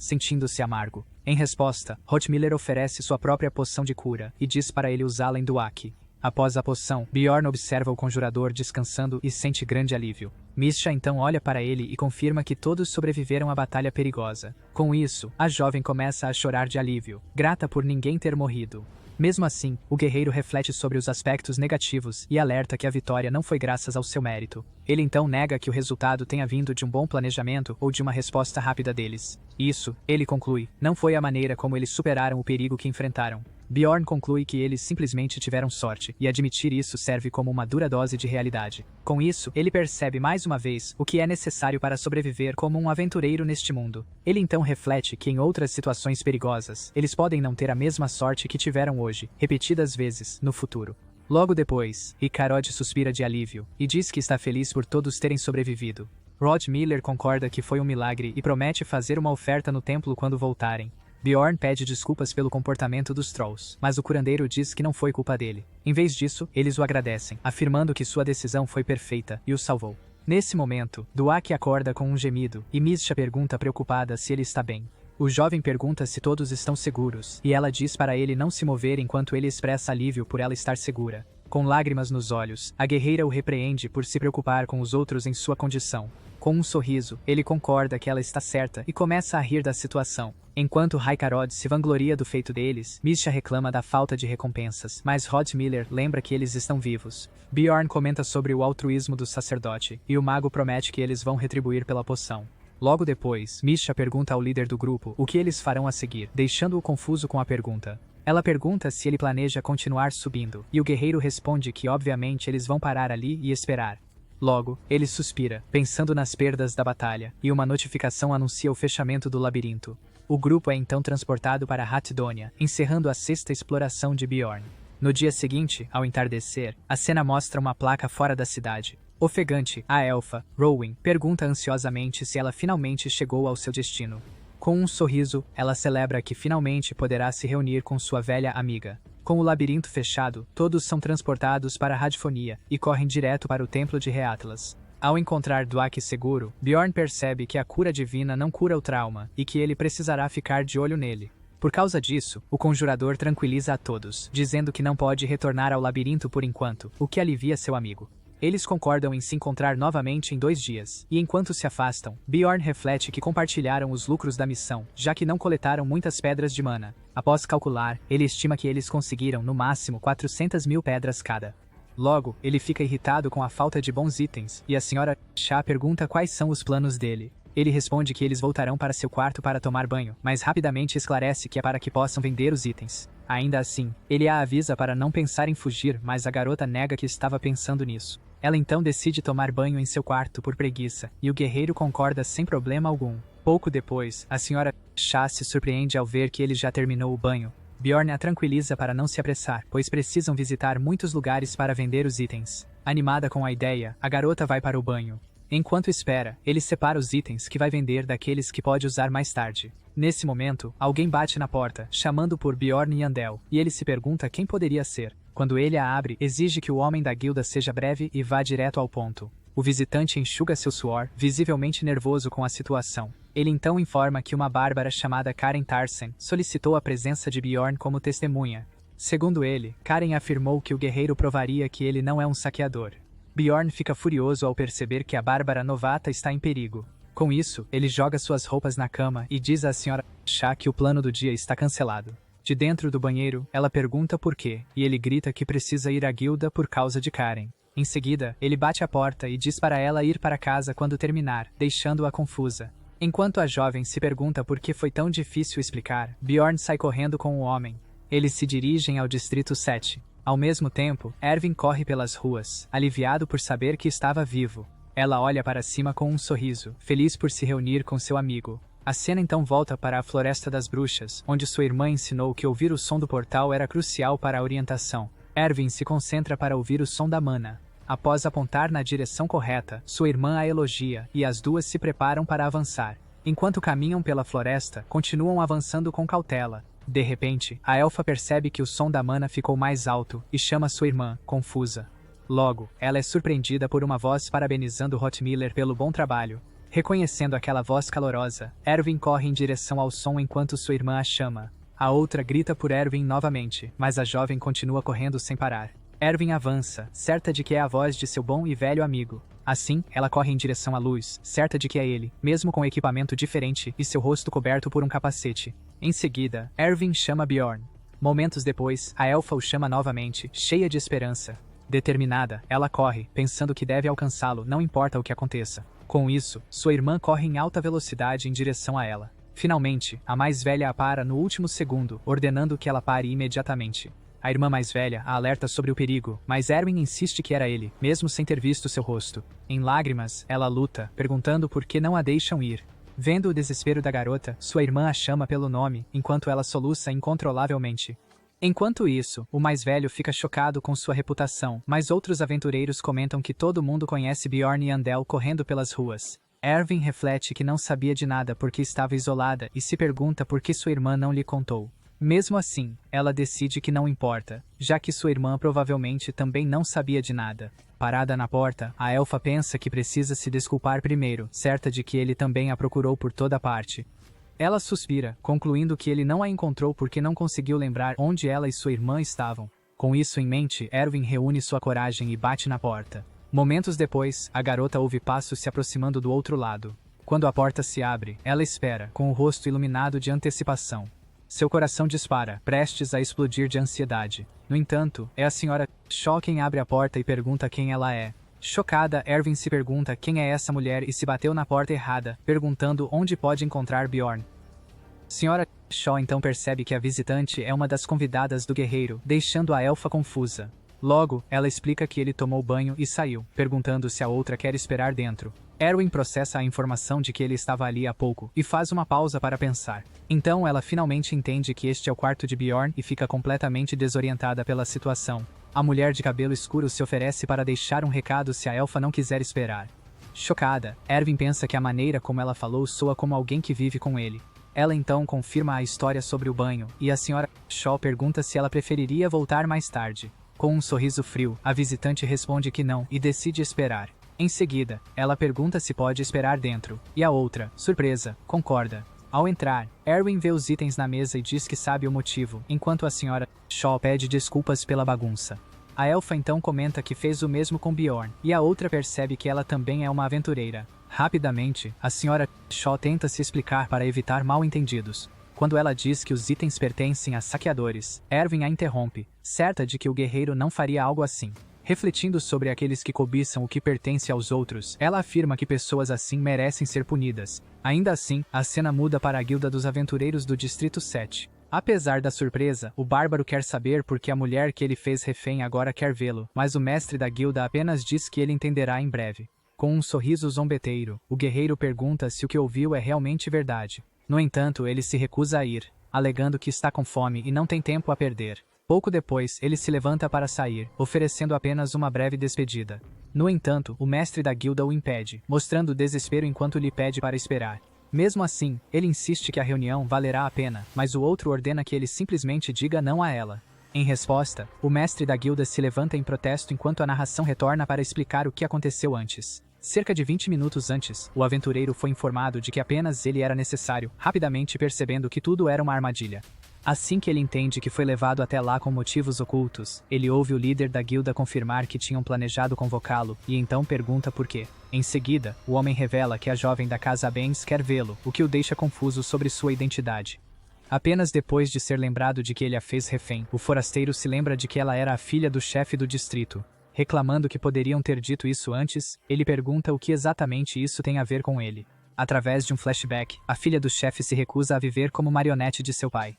sentindo-se amargo. Em resposta, Hotmiller oferece sua própria poção de cura e diz para ele usá-la em Duak. Após a poção, Bjorn observa o conjurador descansando e sente grande alívio. Misha então olha para ele e confirma que todos sobreviveram à batalha perigosa. Com isso, a jovem começa a chorar de alívio, grata por ninguém ter morrido. Mesmo assim, o guerreiro reflete sobre os aspectos negativos e alerta que a vitória não foi graças ao seu mérito. Ele então nega que o resultado tenha vindo de um bom planejamento ou de uma resposta rápida deles. Isso, ele conclui, não foi a maneira como eles superaram o perigo que enfrentaram. Bjorn conclui que eles simplesmente tiveram sorte, e admitir isso serve como uma dura dose de realidade. Com isso, ele percebe mais uma vez o que é necessário para sobreviver como um aventureiro neste mundo. Ele então reflete que em outras situações perigosas, eles podem não ter a mesma sorte que tiveram hoje, repetidas vezes, no futuro. Logo depois, Icarod suspira de alívio, e diz que está feliz por todos terem sobrevivido. Hotmiller concorda que foi um milagre e promete fazer uma oferta no templo quando voltarem. Bjorn pede desculpas pelo comportamento dos Trolls, mas o curandeiro diz que não foi culpa dele. Em vez disso, eles o agradecem, afirmando que sua decisão foi perfeita e o salvou. Nesse momento, Duak acorda com um gemido, e Misha pergunta preocupada se ele está bem. O jovem pergunta se todos estão seguros, e ela diz para ele não se mover enquanto ele expressa alívio por ela estar segura. Com lágrimas nos olhos, a guerreira o repreende por se preocupar com os outros em sua condição. Com um sorriso, ele concorda que ela está certa e começa a rir da situação. Enquanto Icarod se vangloria do feito deles, Misha reclama da falta de recompensas, mas Hotmiller lembra que eles estão vivos. Bjorn comenta sobre o altruísmo do sacerdote, e o mago promete que eles vão retribuir pela poção. Logo depois, Misha pergunta ao líder do grupo o que eles farão a seguir, deixando-o confuso com a pergunta. Ela pergunta se ele planeja continuar subindo, e o guerreiro responde que obviamente eles vão parar ali e esperar. Logo, ele suspira, pensando nas perdas da batalha, e uma notificação anuncia o fechamento do labirinto. O grupo é então transportado para Hatdonia, encerrando a sexta exploração de Bjorn. No dia seguinte, ao entardecer, a cena mostra uma placa fora da cidade. Ofegante, a elfa, Rowan, pergunta ansiosamente se ela finalmente chegou ao seu destino. Com um sorriso, ela celebra que finalmente poderá se reunir com sua velha amiga. Com o labirinto fechado, todos são transportados para Radfonia e correm direto para o templo de Reatlas. Ao encontrar Duak seguro, Bjorn percebe que a cura divina não cura o trauma e que ele precisará ficar de olho nele. Por causa disso, o conjurador tranquiliza a todos, dizendo que não pode retornar ao labirinto por enquanto, o que alivia seu amigo. Eles concordam em se encontrar novamente em 2 dias, e enquanto se afastam, Bjorn reflete que compartilharam os lucros da missão, já que não coletaram muitas pedras de mana. Após calcular, ele estima que eles conseguiram no máximo 400.000 pedras cada. Logo, ele fica irritado com a falta de bons itens, e a senhora Shah pergunta quais são os planos dele. Ele responde que eles voltarão para seu quarto para tomar banho, mas rapidamente esclarece que é para que possam vender os itens. Ainda assim, ele a avisa para não pensar em fugir, mas a garota nega que estava pensando nisso. Ela então decide tomar banho em seu quarto por preguiça, e o guerreiro concorda sem problema algum. Pouco depois, a senhora Shah se surpreende ao ver que ele já terminou o banho. Bjorn a tranquiliza para não se apressar, pois precisam visitar muitos lugares para vender os itens. Animada com a ideia, a garota vai para o banho. Enquanto espera, ele separa os itens que vai vender daqueles que pode usar mais tarde. Nesse momento, alguém bate na porta, chamando por Bjorn Yandel, e ele se pergunta quem poderia ser. Quando ele a abre, exige que o homem da guilda seja breve e vá direto ao ponto. O visitante enxuga seu suor, visivelmente nervoso com a situação. Ele então informa que uma bárbara chamada Karen Tarsen solicitou a presença de Bjorn como testemunha. Segundo ele, Karen afirmou que o guerreiro provaria que ele não é um saqueador. Bjorn fica furioso ao perceber que a bárbara novata está em perigo. Com isso, ele joga suas roupas na cama e diz à senhora Shah que o plano do dia está cancelado. De dentro do banheiro, ela pergunta por quê, e ele grita que precisa ir à guilda por causa de Karen. Em seguida, ele bate a porta e diz para ela ir para casa quando terminar, deixando-a confusa. Enquanto a jovem se pergunta por que foi tão difícil explicar, Bjorn sai correndo com o homem. Eles se dirigem ao Distrito 7. Ao mesmo tempo, Erwin corre pelas ruas, aliviado por saber que estava vivo. Ela olha para cima com um sorriso, feliz por se reunir com seu amigo. A cena então volta para a Floresta das Bruxas, onde sua irmã ensinou que ouvir o som do portal era crucial para a orientação. Erwin se concentra para ouvir o som da mana. Após apontar na direção correta, sua irmã a elogia, e as duas se preparam para avançar. Enquanto caminham pela floresta, continuam avançando com cautela. De repente, a elfa percebe que o som da mana ficou mais alto, e chama sua irmã, confusa. Logo, ela é surpreendida por uma voz parabenizando Hotmiller pelo bom trabalho. Reconhecendo aquela voz calorosa, Erwin corre em direção ao som enquanto sua irmã a chama. A outra grita por Erwin novamente, mas a jovem continua correndo sem parar. Erwin avança, certa de que é a voz de seu bom e velho amigo. Assim, ela corre em direção à luz, certa de que é ele, mesmo com equipamento diferente e seu rosto coberto por um capacete. Em seguida, Erwin chama Bjorn. Momentos depois, a elfa o chama novamente, cheia de esperança. Determinada, ela corre, pensando que deve alcançá-lo, não importa o que aconteça. Com isso, sua irmã corre em alta velocidade em direção a ela. Finalmente, a mais velha a para no último segundo, ordenando que ela pare imediatamente. A irmã mais velha a alerta sobre o perigo, mas Erwin insiste que era ele, mesmo sem ter visto seu rosto. Em lágrimas, ela luta, perguntando por que não a deixam ir. Vendo o desespero da garota, sua irmã a chama pelo nome, enquanto ela soluça incontrolavelmente. Enquanto isso, o mais velho fica chocado com sua reputação, mas outros aventureiros comentam que todo mundo conhece Bjorn e Andel correndo pelas ruas. Erwin reflete que não sabia de nada porque estava isolada e se pergunta por que sua irmã não lhe contou. Mesmo assim, ela decide que não importa, já que sua irmã provavelmente também não sabia de nada. Parada na porta, a elfa pensa que precisa se desculpar primeiro, certa de que ele também a procurou por toda parte. Ela suspira, concluindo que ele não a encontrou porque não conseguiu lembrar onde ela e sua irmã estavam. Com isso em mente, Erwin reúne sua coragem e bate na porta. Momentos depois, a garota ouve passos se aproximando do outro lado. Quando a porta se abre, ela espera, com o rosto iluminado de antecipação. Seu coração dispara, prestes a explodir de ansiedade. No entanto, é a senhora Shaw quem abre a porta e pergunta quem ela é. Chocada, Erwin se pergunta quem é essa mulher e se bateu na porta errada, perguntando onde pode encontrar Bjorn. Senhora Shaw então percebe que a visitante é uma das convidadas do guerreiro, deixando a elfa confusa. Logo, ela explica que ele tomou banho e saiu, perguntando se a outra quer esperar dentro. Erwin processa a informação de que ele estava ali há pouco e faz uma pausa para pensar. Então ela finalmente entende que este é o quarto de Bjorn e fica completamente desorientada pela situação. A mulher de cabelo escuro se oferece para deixar um recado se a elfa não quiser esperar. Chocada, Erwin pensa que a maneira como ela falou soa como alguém que vive com ele. Ela então confirma a história sobre o banho, e a senhora Shaw pergunta se ela preferiria voltar mais tarde. Com um sorriso frio, a visitante responde que não e decide esperar. Em seguida, ela pergunta se pode esperar dentro, e a outra, surpresa, concorda. Ao entrar, Erwin vê os itens na mesa e diz que sabe o motivo, enquanto a senhora Shaw pede desculpas pela bagunça. A elfa então comenta que fez o mesmo com Bjorn, e a outra percebe que ela também é uma aventureira. Rapidamente, a senhora Shaw tenta se explicar para evitar mal-entendidos. Quando ela diz que os itens pertencem a saqueadores, Erwin a interrompe, certa de que o guerreiro não faria algo assim. Refletindo sobre aqueles que cobiçam o que pertence aos outros, ela afirma que pessoas assim merecem ser punidas. Ainda assim, a cena muda para a guilda dos aventureiros do Distrito 7. Apesar da surpresa, o bárbaro quer saber por que a mulher que ele fez refém agora quer vê-lo, mas o mestre da guilda apenas diz que ele entenderá em breve. Com um sorriso zombeteiro, o guerreiro pergunta se o que ouviu é realmente verdade. No entanto, ele se recusa a ir, alegando que está com fome e não tem tempo a perder. Pouco depois, ele se levanta para sair, oferecendo apenas uma breve despedida. No entanto, o mestre da guilda o impede, mostrando desespero enquanto lhe pede para esperar. Mesmo assim, ele insiste que a reunião valerá a pena, mas o outro ordena que ele simplesmente diga não a ela. Em resposta, o mestre da guilda se levanta em protesto enquanto a narração retorna para explicar o que aconteceu antes. Cerca de 20 minutos antes, o aventureiro foi informado de que apenas ele era necessário, rapidamente percebendo que tudo era uma armadilha. Assim que ele entende que foi levado até lá com motivos ocultos, ele ouve o líder da guilda confirmar que tinham planejado convocá-lo, e então pergunta por quê. Em seguida, o homem revela que a jovem da casa Baines quer vê-lo, o que o deixa confuso sobre sua identidade. Apenas depois de ser lembrado de que ele a fez refém, o forasteiro se lembra de que ela era a filha do chefe do distrito. Reclamando que poderiam ter dito isso antes, ele pergunta o que exatamente isso tem a ver com ele. Através de um flashback, a filha do chefe se recusa a viver como marionete de seu pai.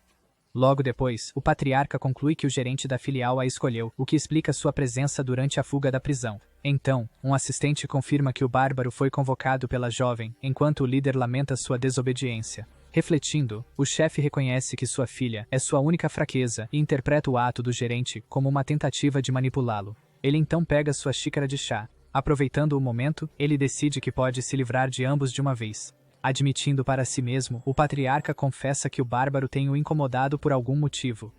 Logo depois, o patriarca conclui que o gerente da filial a escolheu, o que explica sua presença durante a fuga da prisão. Então, um assistente confirma que o bárbaro foi convocado pela jovem, enquanto o líder lamenta sua desobediência. Refletindo, o chefe reconhece que sua filha é sua única fraqueza e interpreta o ato do gerente como uma tentativa de manipulá-lo. Ele então pega sua xícara de chá. Aproveitando o momento, ele decide que pode se livrar de ambos de uma vez. Admitindo para si mesmo, o patriarca confessa que o bárbaro tem o incomodado por algum motivo.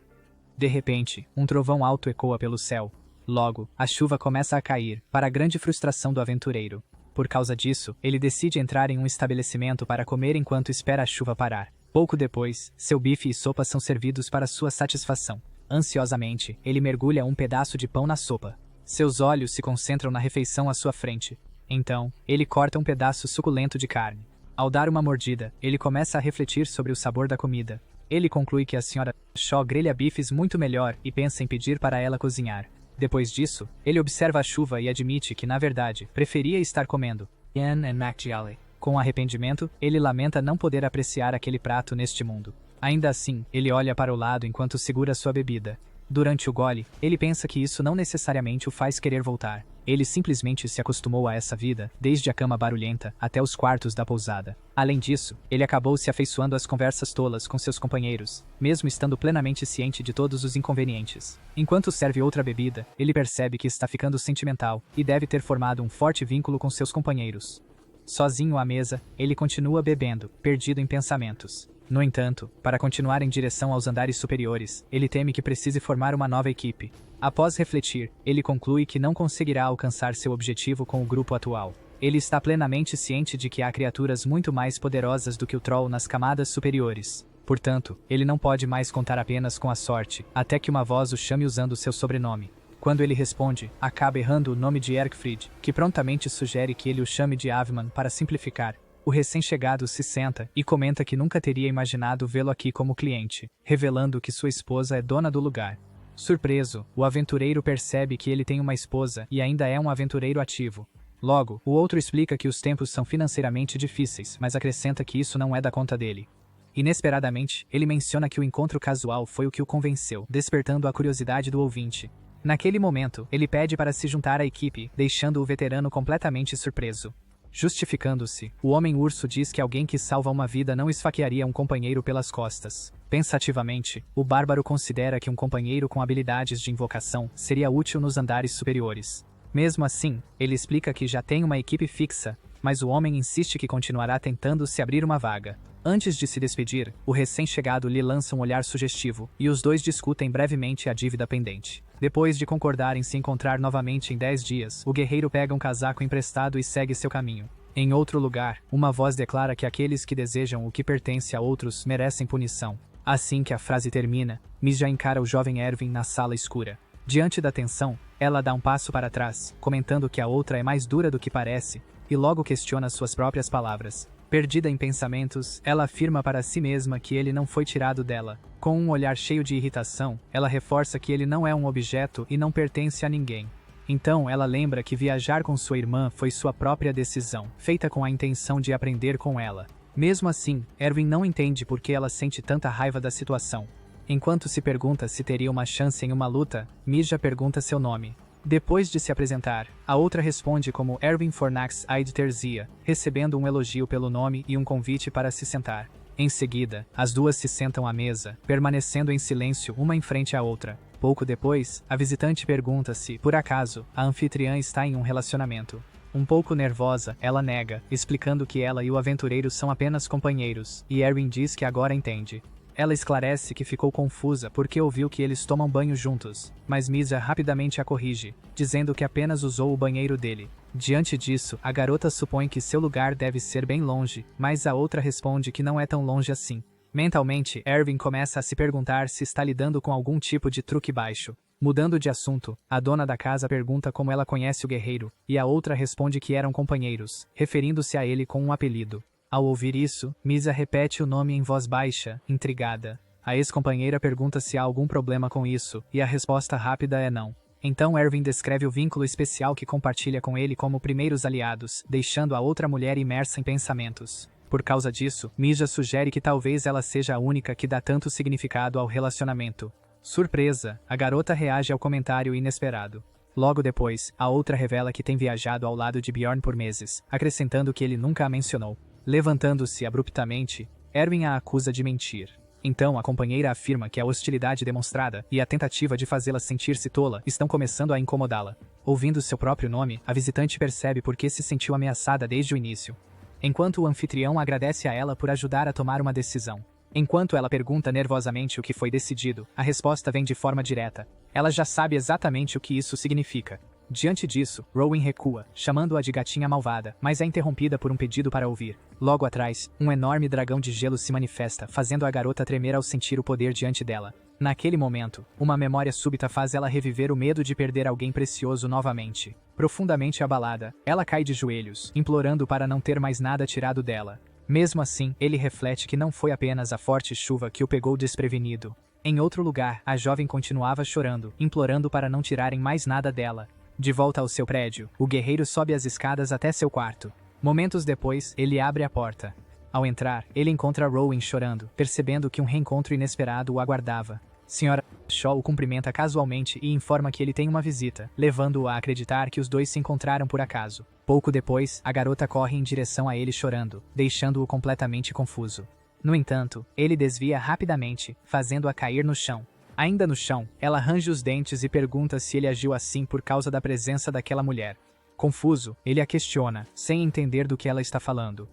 De repente, um trovão alto ecoa pelo céu. Logo, a chuva começa a cair, para a grande frustração do aventureiro. Por causa disso, ele decide entrar em um estabelecimento para comer enquanto espera a chuva parar. Pouco depois, seu bife e sopa são servidos para sua satisfação. Ansiosamente, ele mergulha um pedaço de pão na sopa. Seus olhos se concentram na refeição à sua frente. Então, ele corta um pedaço suculento de carne. Ao dar uma mordida, ele começa a refletir sobre o sabor da comida. Ele conclui que a Sra. Shaw grelha bifes muito melhor e pensa em pedir para ela cozinhar. Depois disso, ele observa a chuva e admite que, na verdade, preferia estar comendo Ian and McGially. Com arrependimento, ele lamenta não poder apreciar aquele prato neste mundo. Ainda assim, ele olha para o lado enquanto segura sua bebida. Durante o gole, ele pensa que isso não necessariamente o faz querer voltar. Ele simplesmente se acostumou a essa vida, desde a cama barulhenta até os quartos da pousada. Além disso, ele acabou se afeiçoando às conversas tolas com seus companheiros, mesmo estando plenamente ciente de todos os inconvenientes. Enquanto serve outra bebida, ele percebe que está ficando sentimental e deve ter formado um forte vínculo com seus companheiros. Sozinho à mesa, ele continua bebendo, perdido em pensamentos. No entanto, para continuar em direção aos andares superiores, ele teme que precise formar uma nova equipe. Após refletir, ele conclui que não conseguirá alcançar seu objetivo com o grupo atual. Ele está plenamente ciente de que há criaturas muito mais poderosas do que o Troll nas camadas superiores. Portanto, ele não pode mais contar apenas com a sorte, até que uma voz o chame usando seu sobrenome. Quando ele responde, acaba errando o nome de Erkfried, que prontamente sugere que ele o chame de Avman para simplificar. O recém-chegado se senta e comenta que nunca teria imaginado vê-lo aqui como cliente, revelando que sua esposa é dona do lugar. Surpreso, o aventureiro percebe que ele tem uma esposa e ainda é um aventureiro ativo. Logo, o outro explica que os tempos são financeiramente difíceis, mas acrescenta que isso não é da conta dele. Inesperadamente, ele menciona que o encontro casual foi o que o convenceu, despertando a curiosidade do ouvinte. Naquele momento, ele pede para se juntar à equipe, deixando o veterano completamente surpreso. Justificando-se, o homem-urso diz que alguém que salva uma vida não esfaquearia um companheiro pelas costas. Pensativamente, o bárbaro considera que um companheiro com habilidades de invocação seria útil nos andares superiores. Mesmo assim, ele explica que já tem uma equipe fixa, mas o homem insiste que continuará tentando se abrir uma vaga. Antes de se despedir, o recém-chegado lhe lança um olhar sugestivo, e os dois discutem brevemente a dívida pendente. Depois de concordar em se encontrar novamente em 10 dias, o guerreiro pega um casaco emprestado e segue seu caminho. Em outro lugar, uma voz declara que aqueles que desejam o que pertence a outros merecem punição. Assim que a frase termina, Miss já encara o jovem Erwin na sala escura. Diante da tensão, ela dá um passo para trás, comentando que a outra é mais dura do que parece, e logo questiona suas próprias palavras. Perdida em pensamentos, ela afirma para si mesma que ele não foi tirado dela. Com um olhar cheio de irritação, ela reforça que ele não é um objeto e não pertence a ninguém. Então ela lembra que viajar com sua irmã foi sua própria decisão, feita com a intenção de aprender com ela. Mesmo assim, Erwin não entende por que ela sente tanta raiva da situação. Enquanto se pergunta se teria uma chance em uma luta, Mija pergunta seu nome. Depois de se apresentar, a outra responde como Erwin Fornax Aid Terzia, recebendo um elogio pelo nome e um convite para se sentar. Em seguida, as duas se sentam à mesa, permanecendo em silêncio uma em frente à outra. Pouco depois, a visitante pergunta se, por acaso, a anfitriã está em um relacionamento. Um pouco nervosa, ela nega, explicando que ela e o aventureiro são apenas companheiros, e Erwin diz que agora entende. Ela esclarece que ficou confusa porque ouviu que eles tomam banho juntos, mas Misa rapidamente a corrige, dizendo que apenas usou o banheiro dele. Diante disso, a garota supõe que seu lugar deve ser bem longe, mas a outra responde que não é tão longe assim. Mentalmente, Erwin começa a se perguntar se está lidando com algum tipo de truque baixo. Mudando de assunto, a dona da casa pergunta como ela conhece o guerreiro, e a outra responde que eram companheiros, referindo-se a ele com um apelido. Ao ouvir isso, Misa repete o nome em voz baixa, intrigada. A ex-companheira pergunta se há algum problema com isso, e a resposta rápida é não. Então Erwin descreve o vínculo especial que compartilha com ele como primeiros aliados, deixando a outra mulher imersa em pensamentos. Por causa disso, Mija sugere que talvez ela seja a única que dá tanto significado ao relacionamento. Surpresa, a garota reage ao comentário inesperado. Logo depois, a outra revela que tem viajado ao lado de Bjorn por meses, acrescentando que ele nunca a mencionou. Levantando-se abruptamente, Erwin a acusa de mentir. Então a companheira afirma que a hostilidade demonstrada e a tentativa de fazê-la sentir-se tola estão começando a incomodá-la. Ouvindo seu próprio nome, a visitante percebe por que se sentiu ameaçada desde o início. Enquanto o anfitrião agradece a ela por ajudar a tomar uma decisão. Enquanto ela pergunta nervosamente o que foi decidido, a resposta vem de forma direta. Ela já sabe exatamente o que isso significa. Diante disso, Rowan recua, chamando-a de gatinha malvada, mas é interrompida por um pedido para ouvir. Logo atrás, um enorme dragão de gelo se manifesta, fazendo a garota tremer ao sentir o poder diante dela. Naquele momento, uma memória súbita faz ela reviver o medo de perder alguém precioso novamente. Profundamente abalada, ela cai de joelhos, implorando para não ter mais nada tirado dela. Mesmo assim, ele reflete que não foi apenas a forte chuva que o pegou desprevenido. Em outro lugar, a jovem continuava chorando, implorando para não tirarem mais nada dela. De volta ao seu prédio, o guerreiro sobe as escadas até seu quarto. Momentos depois, ele abre a porta. Ao entrar, ele encontra Rowan chorando, percebendo que um reencontro inesperado o aguardava. Sra. Shaw o cumprimenta casualmente e informa que ele tem uma visita, levando-o a acreditar que os dois se encontraram por acaso. Pouco depois, a garota corre em direção a ele chorando, deixando-o completamente confuso. No entanto, ele desvia rapidamente, fazendo-a cair no chão. Ainda no chão, ela range os dentes e pergunta se ele agiu assim por causa da presença daquela mulher. Confuso, ele a questiona, sem entender do que ela está falando.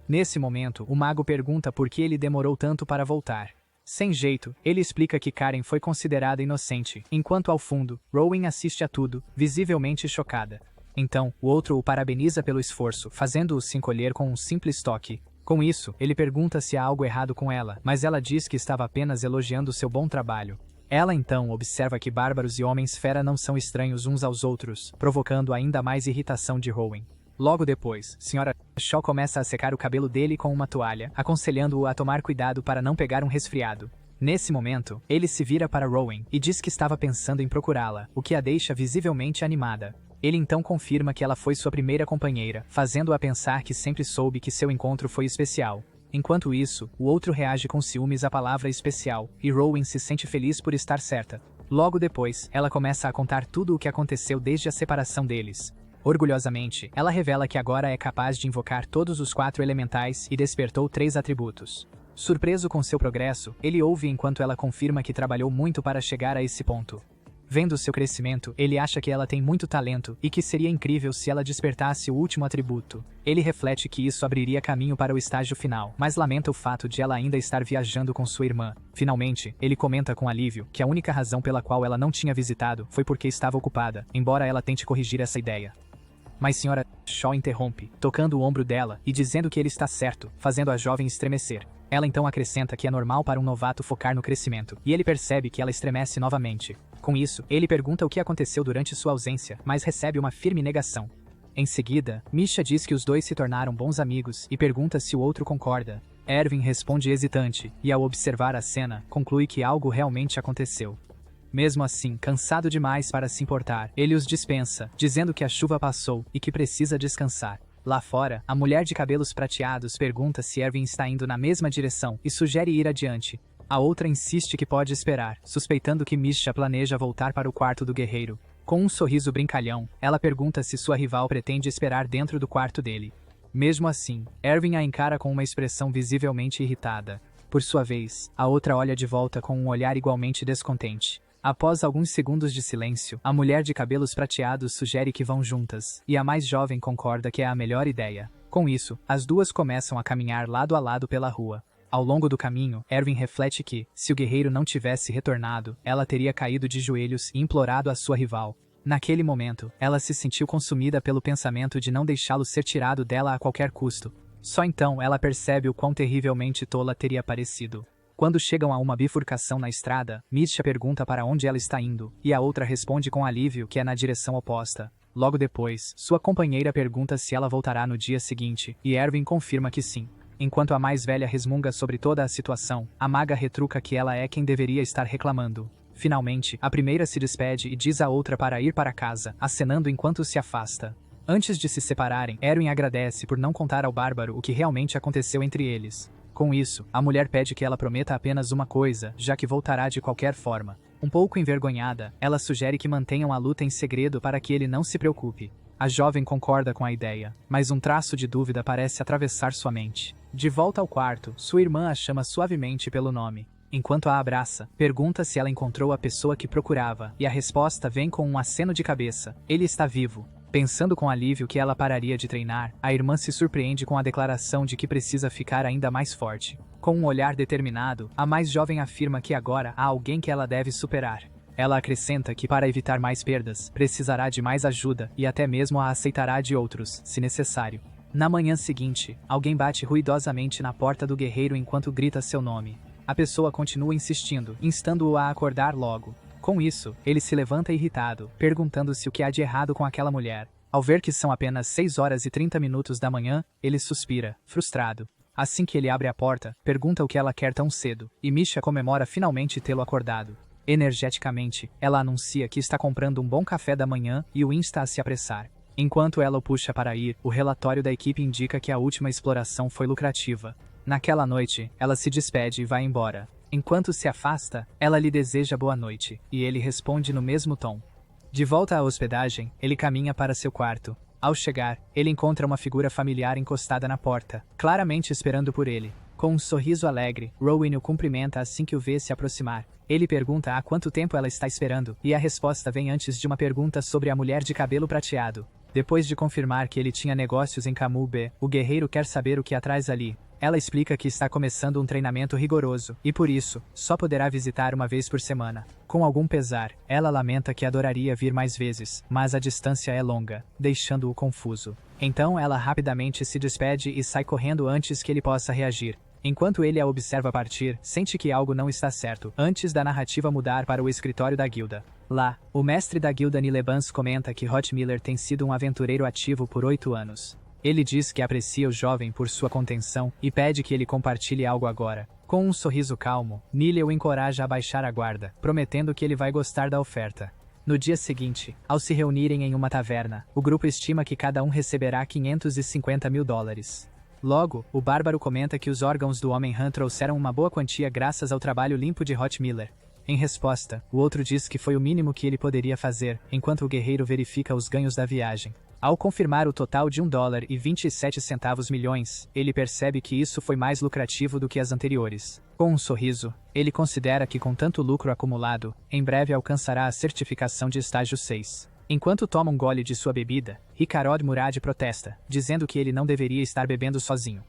Nesse momento, o mago pergunta por que ele demorou tanto para voltar. Sem jeito, ele explica que Karen foi considerada inocente, enquanto ao fundo, Rowan assiste a tudo, visivelmente chocada. Então, o outro o parabeniza pelo esforço, fazendo-o se encolher com um simples toque. Com isso, ele pergunta se há algo errado com ela, mas ela diz que estava apenas elogiando seu bom trabalho. Ela então observa que bárbaros e homens-fera não são estranhos uns aos outros, provocando ainda mais irritação de Rowan. Logo depois, Sra. Shaw começa a secar o cabelo dele com uma toalha, aconselhando-o a tomar cuidado para não pegar um resfriado. Nesse momento, ele se vira para Rowan e diz que estava pensando em procurá-la, o que a deixa visivelmente animada. Ele então confirma que ela foi sua primeira companheira, fazendo-a pensar que sempre soube que seu encontro foi especial. Enquanto isso, o outro reage com ciúmes à palavra especial, e Rowan se sente feliz por estar certa. Logo depois, ela começa a contar tudo o que aconteceu desde a separação deles. Orgulhosamente, ela revela que agora é capaz de invocar todos os 4 elementais e despertou 3 atributos. Surpreso com seu progresso, ele ouve enquanto ela confirma que trabalhou muito para chegar a esse ponto. Vendo seu crescimento, ele acha que ela tem muito talento e que seria incrível se ela despertasse o último atributo. Ele reflete que isso abriria caminho para o estágio final, mas lamenta o fato de ela ainda estar viajando com sua irmã. Finalmente, ele comenta com alívio que a única razão pela qual ela não tinha visitado foi porque estava ocupada, embora ela tente corrigir essa ideia. Mas Sra. Shaw interrompe, tocando o ombro dela e dizendo que ele está certo, fazendo a jovem estremecer. Ela então acrescenta que é normal para um novato focar no crescimento, e ele percebe que ela estremece novamente. Com isso, ele pergunta o que aconteceu durante sua ausência, mas recebe uma firme negação. Em seguida, Misha diz que os dois se tornaram bons amigos e pergunta se o outro concorda. Erwin responde hesitante, e ao observar a cena, conclui que algo realmente aconteceu. Mesmo assim, cansado demais para se importar, ele os dispensa, dizendo que a chuva passou e que precisa descansar. Lá fora, a mulher de cabelos prateados pergunta se Erwin está indo na mesma direção e sugere ir adiante. A outra insiste que pode esperar, suspeitando que Misha planeja voltar para o quarto do guerreiro. Com um sorriso brincalhão, ela pergunta se sua rival pretende esperar dentro do quarto dele. Mesmo assim, Erwin a encara com uma expressão visivelmente irritada. Por sua vez, a outra olha de volta com um olhar igualmente descontente. Após alguns segundos de silêncio, a mulher de cabelos prateados sugere que vão juntas, e a mais jovem concorda que é a melhor ideia. Com isso, as duas começam a caminhar lado a lado pela rua. Ao longo do caminho, Erwin reflete que, se o guerreiro não tivesse retornado, ela teria caído de joelhos e implorado a sua rival. Naquele momento, ela se sentiu consumida pelo pensamento de não deixá-lo ser tirado dela a qualquer custo. Só então ela percebe o quão terrivelmente tola teria parecido. Quando chegam a uma bifurcação na estrada, Misha pergunta para onde ela está indo, e a outra responde com alívio que é na direção oposta. Logo depois, sua companheira pergunta se ela voltará no dia seguinte, e Erwin confirma que sim. Enquanto a mais velha resmunga sobre toda a situação, a maga retruca que ela é quem deveria estar reclamando. Finalmente, a primeira se despede e diz à outra para ir para casa, acenando enquanto se afasta. Antes de se separarem, Erwin agradece por não contar ao bárbaro o que realmente aconteceu entre eles. Com isso, a mulher pede que ela prometa apenas uma coisa, já que voltará de qualquer forma. Um pouco envergonhada, ela sugere que mantenham a luta em segredo para que ele não se preocupe. A jovem concorda com a ideia, mas um traço de dúvida parece atravessar sua mente. De volta ao quarto, sua irmã a chama suavemente pelo nome. Enquanto a abraça, pergunta se ela encontrou a pessoa que procurava, e a resposta vem com um aceno de cabeça. Ele está vivo. Pensando com alívio que ela pararia de treinar, a irmã se surpreende com a declaração de que precisa ficar ainda mais forte. Com um olhar determinado, a mais jovem afirma que agora há alguém que ela deve superar. Ela acrescenta que para evitar mais perdas, precisará de mais ajuda e até mesmo a aceitará de outros, se necessário. Na manhã seguinte, alguém bate ruidosamente na porta do guerreiro enquanto grita seu nome. A pessoa continua insistindo, instando-o a acordar logo. Com isso, ele se levanta irritado, perguntando-se o que há de errado com aquela mulher. Ao ver que são apenas 6 horas e 30 minutos da manhã, ele suspira, frustrado. Assim que ele abre a porta, pergunta o que ela quer tão cedo, e Misha comemora finalmente tê-lo acordado. Energeticamente, ela anuncia que está comprando um bom café da manhã e o insta a se apressar. Enquanto ela o puxa para ir, o relatório da equipe indica que a última exploração foi lucrativa. Naquela noite, ela se despede e vai embora. Enquanto se afasta, ela lhe deseja boa noite, e ele responde no mesmo tom. De volta à hospedagem, ele caminha para seu quarto. Ao chegar, ele encontra uma figura familiar encostada na porta, claramente esperando por ele. Com um sorriso alegre, Rowan o cumprimenta assim que o vê se aproximar. Ele pergunta há quanto tempo ela está esperando, e a resposta vem antes de uma pergunta sobre a mulher de cabelo prateado. Depois de confirmar que ele tinha negócios em Kamube, o guerreiro quer saber o que há atrás ali. Ela explica que está começando um treinamento rigoroso, e por isso, só poderá visitar uma vez por semana. Com algum pesar, ela lamenta que adoraria vir mais vezes, mas a distância é longa, deixando-o confuso. Então ela rapidamente se despede e sai correndo antes que ele possa reagir. Enquanto ele a observa partir, sente que algo não está certo, antes da narrativa mudar para o escritório da guilda. Lá, o mestre da guilda Nilebans comenta que Hotmiller tem sido um aventureiro ativo por 8 anos. Ele diz que aprecia o jovem por sua contenção e pede que ele compartilhe algo agora. Com um sorriso calmo, Nile o encoraja a baixar a guarda, prometendo que ele vai gostar da oferta. No dia seguinte, ao se reunirem em uma taverna, o grupo estima que cada um receberá $550.000. Logo, o bárbaro comenta que os órgãos do Homem-Han trouxeram uma boa quantia graças ao trabalho limpo de Hotmiller. Em resposta, o outro diz que foi o mínimo que ele poderia fazer, enquanto o guerreiro verifica os ganhos da viagem. Ao confirmar o total de $1,27 milhões, ele percebe que isso foi mais lucrativo do que as anteriores. Com um sorriso, ele considera que com tanto lucro acumulado, em breve alcançará a certificação de estágio 6. Enquanto toma um gole de sua bebida, Hikarod Murad protesta, dizendo que ele não deveria estar bebendo sozinho.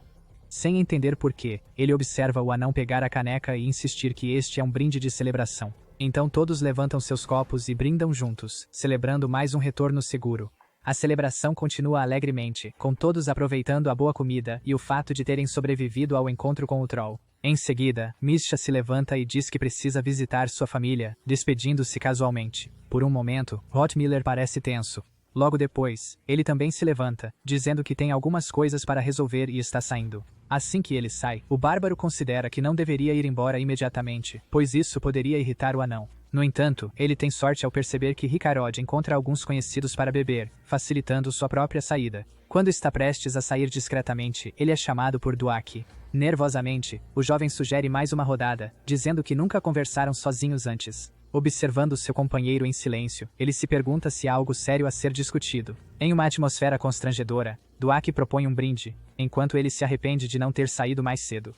Sem entender por quê, ele observa o anão pegar a caneca e insistir que este é um brinde de celebração. Então todos levantam seus copos e brindam juntos, celebrando mais um retorno seguro. A celebração continua alegremente, com todos aproveitando a boa comida e o fato de terem sobrevivido ao encontro com o Troll. Em seguida, Misha se levanta e diz que precisa visitar sua família, despedindo-se casualmente. Por um momento, Hotmiller parece tenso. Logo depois, ele também se levanta, dizendo que tem algumas coisas para resolver e está saindo. Assim que ele sai, o bárbaro considera que não deveria ir embora imediatamente, pois isso poderia irritar o anão. No entanto, ele tem sorte ao perceber que Hikarod encontra alguns conhecidos para beber, facilitando sua própria saída. Quando está prestes a sair discretamente, ele é chamado por Duaki. Nervosamente, o jovem sugere mais uma rodada, dizendo que nunca conversaram sozinhos antes. Observando seu companheiro em silêncio, ele se pergunta se há algo sério a ser discutido. Em uma atmosfera constrangedora, Duaki propõe um brinde, enquanto ele se arrepende de não ter saído mais cedo.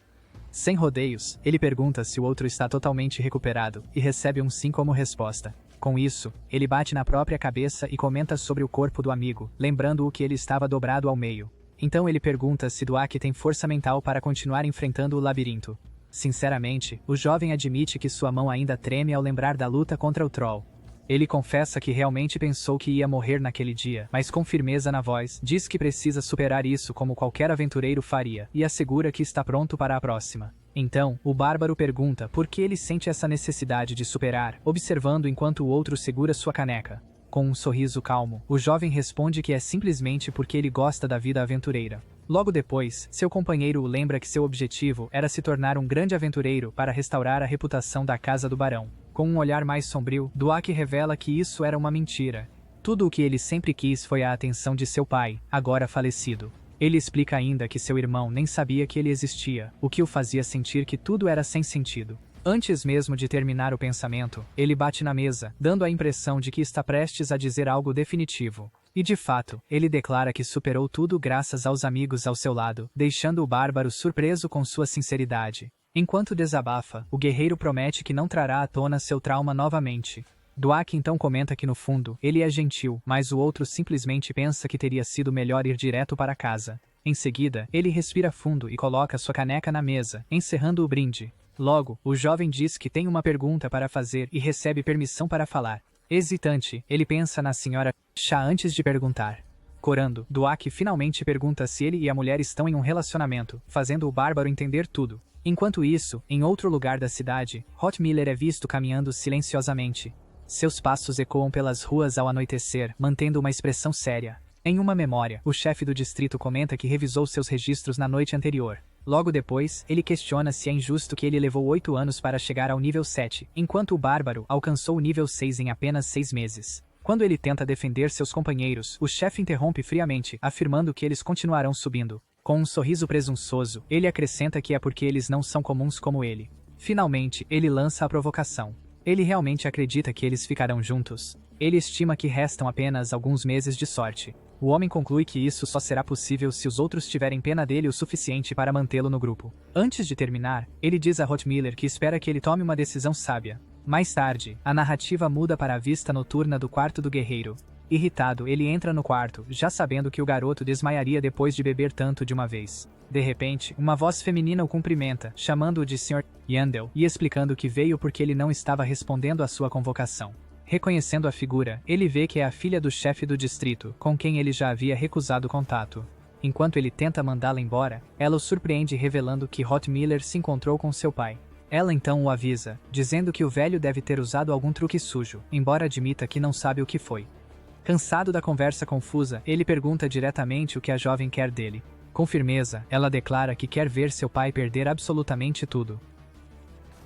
Sem rodeios, ele pergunta se o outro está totalmente recuperado, e recebe um sim como resposta. Com isso, ele bate na própria cabeça e comenta sobre o corpo do amigo, lembrando-o que ele estava dobrado ao meio. Então ele pergunta se Duaki tem força mental para continuar enfrentando o labirinto. Sinceramente, o jovem admite que sua mão ainda treme ao lembrar da luta contra o Troll. Ele confessa que realmente pensou que ia morrer naquele dia, mas com firmeza na voz, diz que precisa superar isso como qualquer aventureiro faria, e assegura que está pronto para a próxima. Então, o bárbaro pergunta por que ele sente essa necessidade de superar, observando enquanto o outro segura sua caneca. Com um sorriso calmo, o jovem responde que é simplesmente porque ele gosta da vida aventureira. Logo depois, seu companheiro o lembra que seu objetivo era se tornar um grande aventureiro para restaurar a reputação da Casa do Barão. Com um olhar mais sombrio, Duaki revela que isso era uma mentira. Tudo o que ele sempre quis foi a atenção de seu pai, agora falecido. Ele explica ainda que seu irmão nem sabia que ele existia, o que o fazia sentir que tudo era sem sentido. Antes mesmo de terminar o pensamento, ele bate na mesa, dando a impressão de que está prestes a dizer algo definitivo. E de fato, ele declara que superou tudo graças aos amigos ao seu lado, deixando o bárbaro surpreso com sua sinceridade. Enquanto desabafa, o guerreiro promete que não trará à tona seu trauma novamente. Duaki então comenta que no fundo, ele é gentil, mas o outro simplesmente pensa que teria sido melhor ir direto para casa. Em seguida, ele respira fundo e coloca sua caneca na mesa, encerrando o brinde. Logo, o jovem diz que tem uma pergunta para fazer e recebe permissão para falar. Hesitante, ele pensa na senhora Chá antes de perguntar. Corando, Duak finalmente pergunta se ele e a mulher estão em um relacionamento, fazendo o bárbaro entender tudo. Enquanto isso, em outro lugar da cidade, Hot Miller é visto caminhando silenciosamente. Seus passos ecoam pelas ruas ao anoitecer, mantendo uma expressão séria. Em uma memória, o chefe do distrito comenta que revisou seus registros na noite anterior. Logo depois, ele questiona se é injusto que ele levou 8 anos para chegar ao nível 7, enquanto o bárbaro alcançou o nível 6 em apenas 6 meses. Quando ele tenta defender seus companheiros, o chefe interrompe friamente, afirmando que eles continuarão subindo. Com um sorriso presunçoso, ele acrescenta que é porque eles não são comuns como ele. Finalmente, ele lança a provocação. Ele realmente acredita que eles ficarão juntos. Ele estima que restam apenas alguns meses de sorte. O homem conclui que isso só será possível se os outros tiverem pena dele o suficiente para mantê-lo no grupo. Antes de terminar, ele diz a Hot Miller que espera que ele tome uma decisão sábia. Mais tarde, a narrativa muda para a vista noturna do quarto do guerreiro. Irritado, ele entra no quarto, já sabendo que o garoto desmaiaria depois de beber tanto de uma vez. De repente, uma voz feminina o cumprimenta, chamando-o de Sr. Yandel e explicando que veio porque ele não estava respondendo à sua convocação. Reconhecendo a figura, ele vê que é a filha do chefe do distrito, com quem ele já havia recusado contato. Enquanto ele tenta mandá-la embora, ela o surpreende revelando que Hot Miller se encontrou com seu pai. Ela então o avisa, dizendo que o velho deve ter usado algum truque sujo, embora admita que não sabe o que foi. Cansado da conversa confusa, ele pergunta diretamente o que a jovem quer dele. Com firmeza, ela declara que quer ver seu pai perder absolutamente tudo.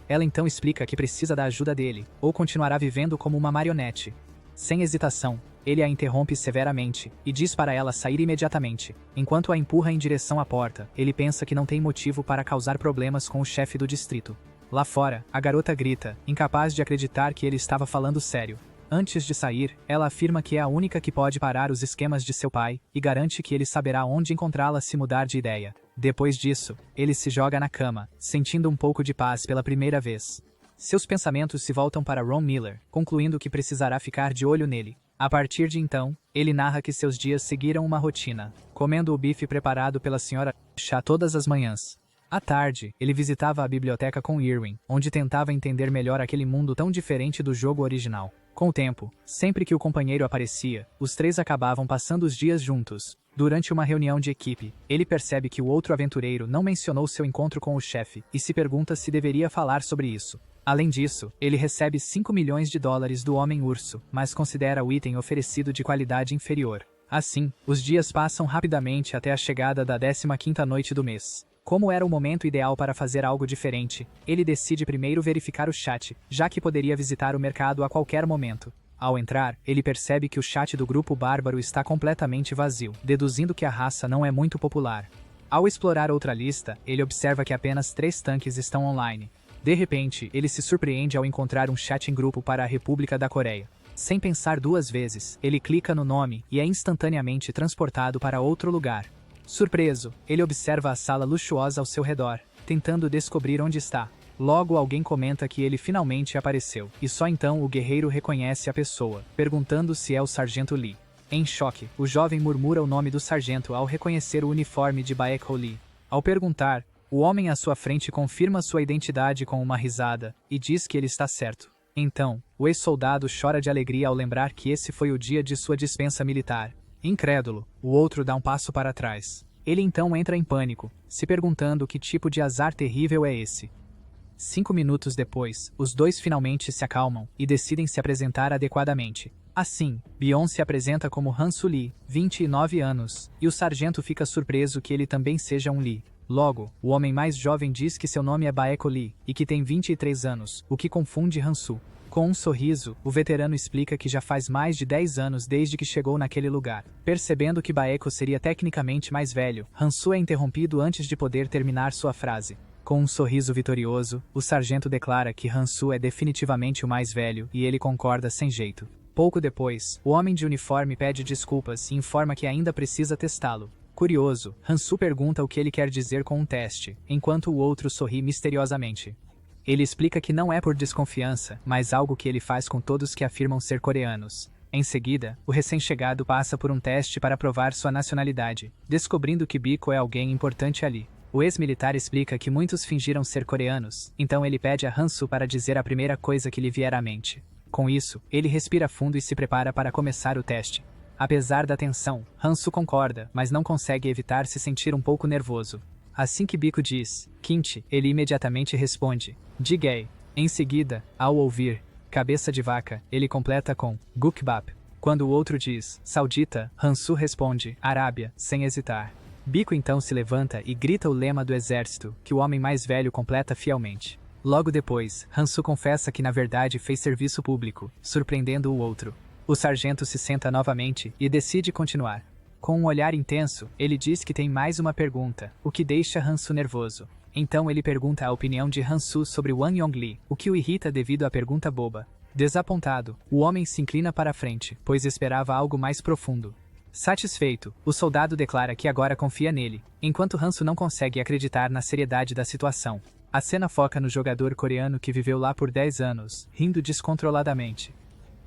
Ela então explica que precisa da ajuda dele, ou continuará vivendo como uma marionete. Sem hesitação, ele a interrompe severamente, e diz para ela sair imediatamente. Enquanto a empurra em direção à porta, ele pensa que não tem motivo para causar problemas com o chefe do distrito. Lá fora, a garota grita, incapaz de acreditar que ele estava falando sério. Antes de sair, ela afirma que é a única que pode parar os esquemas de seu pai, e garante que ele saberá onde encontrá-la se mudar de ideia. Depois disso, ele se joga na cama, sentindo um pouco de paz pela primeira vez. Seus pensamentos se voltam para Ron Miller, concluindo que precisará ficar de olho nele. A partir de então, ele narra que seus dias seguiram uma rotina, comendo o bife preparado pela Sra. Chá todas as manhãs. À tarde, ele visitava a biblioteca com Irwin, onde tentava entender melhor aquele mundo tão diferente do jogo original. Com o tempo, sempre que o companheiro aparecia, os três acabavam passando os dias juntos. Durante uma reunião de equipe, ele percebe que o outro aventureiro não mencionou seu encontro com o chefe, e se pergunta se deveria falar sobre isso. Além disso, ele recebe 5 milhões de dólares do Homem-Urso, mas considera o item oferecido de qualidade inferior. Assim, os dias passam rapidamente até a chegada da 15ª noite do mês. Como era o momento ideal para fazer algo diferente, ele decide primeiro verificar o chat, já que poderia visitar o mercado a qualquer momento. Ao entrar, ele percebe que o chat do grupo bárbaro está completamente vazio, deduzindo que a raça não é muito popular. Ao explorar outra lista, ele observa que apenas 3 tanques estão online. De repente, ele se surpreende ao encontrar um chat em grupo para a República da Coreia. Sem pensar 2 vezes, ele clica no nome e é instantaneamente transportado para outro lugar. Surpreso, ele observa a sala luxuosa ao seu redor, tentando descobrir onde está. Logo alguém comenta que ele finalmente apareceu, e só então o guerreiro reconhece a pessoa, perguntando se é o Sargento Lee. Em choque, o jovem murmura o nome do sargento ao reconhecer o uniforme de Baekho Lee. Ao perguntar, o homem à sua frente confirma sua identidade com uma risada, e diz que ele está certo. Então, o ex-soldado chora de alegria ao lembrar que esse foi o dia de sua dispensa militar. Incrédulo, o outro dá um passo para trás. Ele então entra em pânico, se perguntando que tipo de azar terrível é esse. 5 minutos depois, os dois finalmente se acalmam e decidem se apresentar adequadamente. Assim, Bion se apresenta como Han-Soo Lee, 29 anos, e o sargento fica surpreso que ele também seja um Lee. Logo, o homem mais jovem diz que seu nome é Baekho Lee e que tem 23 anos, o que confunde Han-Soo. Com um sorriso, o veterano explica que já faz mais de 10 anos desde que chegou naquele lugar. Percebendo que Baekho seria tecnicamente mais velho, Han-Soo é interrompido antes de poder terminar sua frase. Com um sorriso vitorioso, o sargento declara que Han-Soo é definitivamente o mais velho e ele concorda sem jeito. Pouco depois, o homem de uniforme pede desculpas e informa que ainda precisa testá-lo. Curioso, Han-Soo pergunta o que ele quer dizer com um teste, enquanto o outro sorri misteriosamente. Ele explica que não é por desconfiança, mas algo que ele faz com todos que afirmam ser coreanos. Em seguida, o recém-chegado passa por um teste para provar sua nacionalidade, descobrindo que Biko é alguém importante ali. O ex-militar explica que muitos fingiram ser coreanos, então ele pede a Han-soo para dizer a primeira coisa que lhe vier à mente. Com isso, ele respira fundo e se prepara para começar o teste. Apesar da tensão, Han-soo concorda, mas não consegue evitar se sentir um pouco nervoso. Assim que Biko diz, kimchi, ele imediatamente responde, jjigae. Em seguida, ao ouvir, cabeça de vaca, ele completa com, gukbap. Quando o outro diz, saudita, Han-soo responde, Arábia, sem hesitar. Biko então se levanta e grita o lema do exército, que o homem mais velho completa fielmente. Logo depois, Han-soo confessa que na verdade fez serviço público, surpreendendo o outro. O sargento se senta novamente e decide continuar. Com um olhar intenso, ele diz que tem mais uma pergunta, o que deixa Han-soo nervoso. Então ele pergunta a opinião de Han-soo sobre Wang Yongli, o que o irrita devido à pergunta boba. Desapontado, o homem se inclina para a frente, pois esperava algo mais profundo. Satisfeito, o soldado declara que agora confia nele, enquanto Han-soo não consegue acreditar na seriedade da situação. A cena foca no jogador coreano que viveu lá por 10 anos, rindo descontroladamente.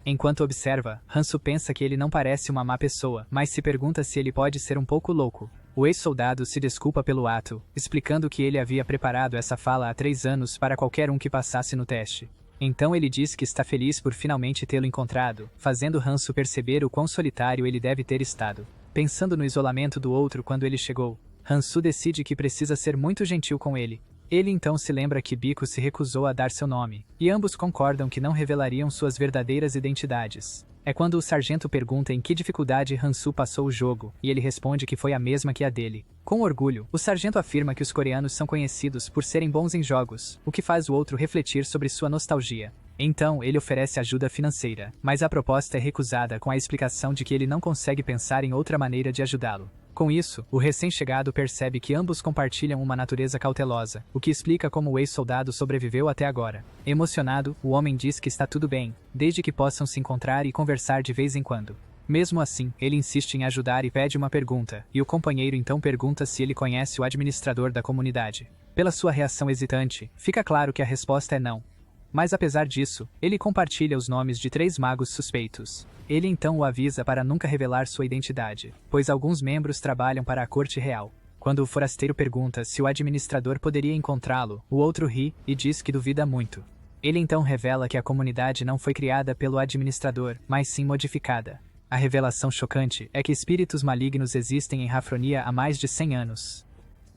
Enquanto observa, Han-soo pensa que ele não parece uma má pessoa, mas se pergunta se ele pode ser um pouco louco. O ex-soldado se desculpa pelo ato, explicando que ele havia preparado essa fala há 3 anos para qualquer um que passasse no teste. Então ele diz que está feliz por finalmente tê-lo encontrado, fazendo Han-soo perceber o quão solitário ele deve ter estado. Pensando no isolamento do outro quando ele chegou, Han-soo decide que precisa ser muito gentil com ele. Ele então se lembra que Biko se recusou a dar seu nome, e ambos concordam que não revelariam suas verdadeiras identidades. É quando o sargento pergunta em que dificuldade Han-soo passou o jogo, e ele responde que foi a mesma que a dele. Com orgulho, o sargento afirma que os coreanos são conhecidos por serem bons em jogos, o que faz o outro refletir sobre sua nostalgia. Então ele oferece ajuda financeira, mas a proposta é recusada com a explicação de que ele não consegue pensar em outra maneira de ajudá-lo. Com isso, o recém-chegado percebe que ambos compartilham uma natureza cautelosa, o que explica como o ex-soldado sobreviveu até agora. Emocionado, o homem diz que está tudo bem, desde que possam se encontrar e conversar de vez em quando. Mesmo assim, ele insiste em ajudar e pede uma pergunta, e o companheiro então pergunta se ele conhece o administrador da comunidade. Pela sua reação hesitante, fica claro que a resposta é não. Mas apesar disso, ele compartilha os nomes de 3 magos suspeitos. Ele então o avisa para nunca revelar sua identidade, pois alguns membros trabalham para a corte real. Quando o forasteiro pergunta se o administrador poderia encontrá-lo, o outro ri e diz que duvida muito. Ele então revela que a comunidade não foi criada pelo administrador, mas sim modificada. A revelação chocante é que espíritos malignos existem em Hafronia há mais de 100 anos.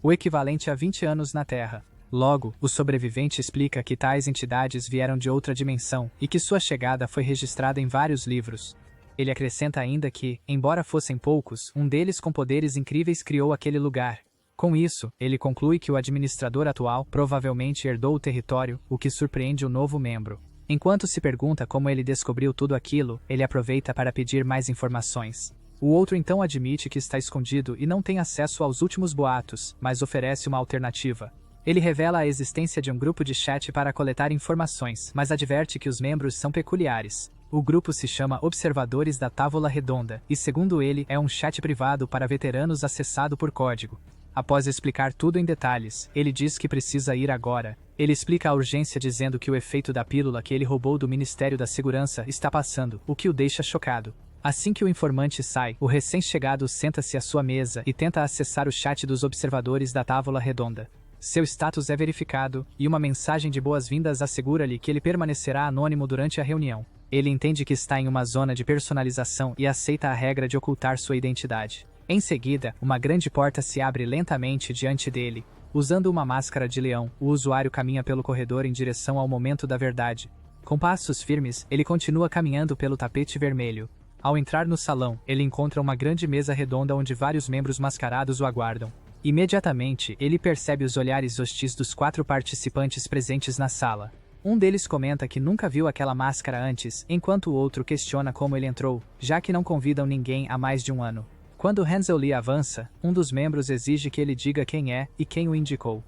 O equivalente a 20 anos na Terra. Logo, o sobrevivente explica que tais entidades vieram de outra dimensão e que sua chegada foi registrada em vários livros. Ele acrescenta ainda que, embora fossem poucos, um deles com poderes incríveis criou aquele lugar. Com isso, ele conclui que o administrador atual provavelmente herdou o território, o que surpreende o novo membro. Enquanto se pergunta como ele descobriu tudo aquilo, ele aproveita para pedir mais informações. O outro então admite que está escondido e não tem acesso aos últimos boatos, mas oferece uma alternativa. Ele revela a existência de um grupo de chat para coletar informações, mas adverte que os membros são peculiares. O grupo se chama Observadores da Távola Redonda, e segundo ele, é um chat privado para veteranos acessado por código. Após explicar tudo em detalhes, ele diz que precisa ir agora. Ele explica a urgência dizendo que o efeito da pílula que ele roubou do Ministério da Segurança está passando, o que o deixa chocado. Assim que o informante sai, o recém-chegado senta-se à sua mesa e tenta acessar o chat dos Observadores da Távola Redonda. Seu status é verificado, e uma mensagem de boas-vindas assegura-lhe que ele permanecerá anônimo durante a reunião. Ele entende que está em uma zona de personalização e aceita a regra de ocultar sua identidade. Em seguida, uma grande porta se abre lentamente diante dele. Usando uma máscara de leão, o usuário caminha pelo corredor em direção ao momento da verdade. Com passos firmes, ele continua caminhando pelo tapete vermelho. Ao entrar no salão, ele encontra uma grande mesa redonda onde vários membros mascarados o aguardam. Imediatamente, ele percebe os olhares hostis dos 4 participantes presentes na sala. Um deles comenta que nunca viu aquela máscara antes, enquanto o outro questiona como ele entrou, já que não convidam ninguém há mais de 1 ano. Quando Hansel Lee avança, um dos membros exige que ele diga quem é e quem o indicou.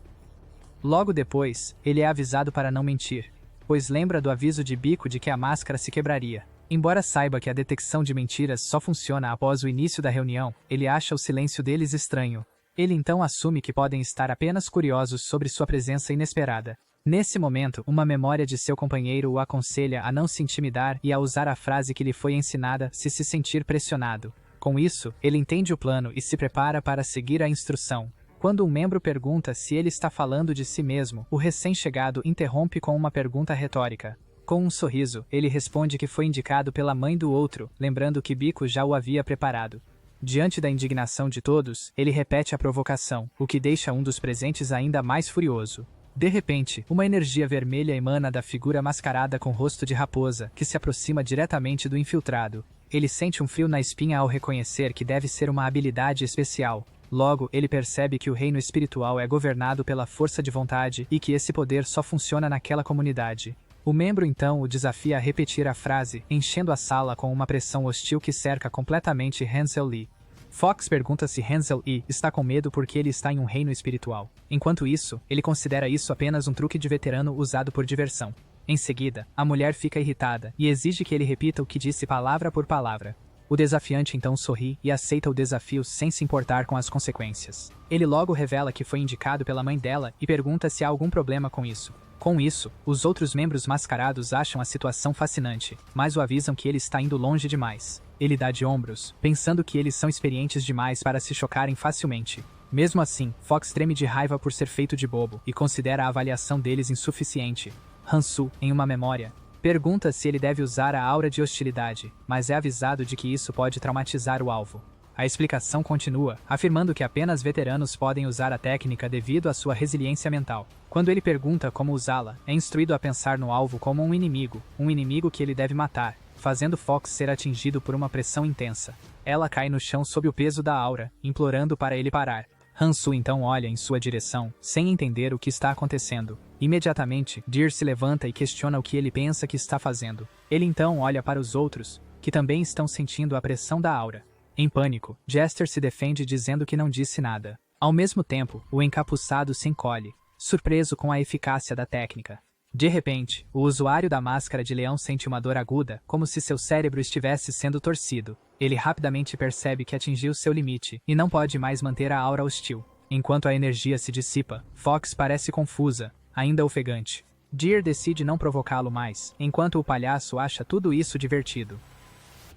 Logo depois, ele é avisado para não mentir, pois lembra do aviso de Biko de que a máscara se quebraria. Embora saiba que a detecção de mentiras só funciona após o início da reunião, ele acha o silêncio deles estranho. Ele então assume que podem estar apenas curiosos sobre sua presença inesperada. Nesse momento, uma memória de seu companheiro o aconselha a não se intimidar e a usar a frase que lhe foi ensinada se sentir pressionado. Com isso, ele entende o plano e se prepara para seguir a instrução. Quando um membro pergunta se ele está falando de si mesmo, o recém-chegado interrompe com uma pergunta retórica. Com um sorriso, ele responde que foi indicado pela mãe do outro, lembrando que Biko já o havia preparado. Diante da indignação de todos, ele repete a provocação, o que deixa um dos presentes ainda mais furioso. De repente, uma energia vermelha emana da figura mascarada com rosto de raposa, que se aproxima diretamente do infiltrado. Ele sente um frio na espinha ao reconhecer que deve ser uma habilidade especial. Logo, ele percebe que o reino espiritual é governado pela força de vontade e que esse poder só funciona naquela comunidade. O membro então o desafia a repetir a frase, enchendo a sala com uma pressão hostil que cerca completamente Hansel Lee. Fox pergunta se Hansel Lee está com medo porque ele está em um reino espiritual. Enquanto isso, ele considera isso apenas um truque de veterano usado por diversão. Em seguida, a mulher fica irritada e exige que ele repita o que disse palavra por palavra. O desafiante então sorri e aceita o desafio sem se importar com as consequências. Ele logo revela que foi indicado pela mãe dela e pergunta se há algum problema com isso. Com isso, os outros membros mascarados acham a situação fascinante, mas o avisam que ele está indo longe demais. Ele dá de ombros, pensando que eles são experientes demais para se chocarem facilmente. Mesmo assim, Fox treme de raiva por ser feito de bobo e considera a avaliação deles insuficiente. Hansu, em uma memória, pergunta se ele deve usar a aura de hostilidade, mas é avisado de que isso pode traumatizar o alvo. A explicação continua, afirmando que apenas veteranos podem usar a técnica devido à sua resiliência mental. Quando ele pergunta como usá-la, é instruído a pensar no alvo como um inimigo que ele deve matar, fazendo Fox ser atingido por uma pressão intensa. Ela cai no chão sob o peso da aura, implorando para ele parar. Hansu então olha em sua direção, sem entender o que está acontecendo. Imediatamente, Deer se levanta e questiona o que ele pensa que está fazendo. Ele então olha para os outros, que também estão sentindo a pressão da aura. Em pânico, Jester se defende dizendo que não disse nada. Ao mesmo tempo, o encapuçado se encolhe, surpreso com a eficácia da técnica. De repente, o usuário da máscara de leão sente uma dor aguda, como se seu cérebro estivesse sendo torcido. Ele rapidamente percebe que atingiu seu limite e não pode mais manter a aura hostil. Enquanto a energia se dissipa, Fox parece confusa, ainda ofegante. Deer decide não provocá-lo mais, enquanto o palhaço acha tudo isso divertido.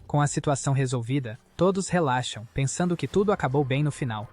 Com a situação resolvida, todos relaxam, pensando que tudo acabou bem no final.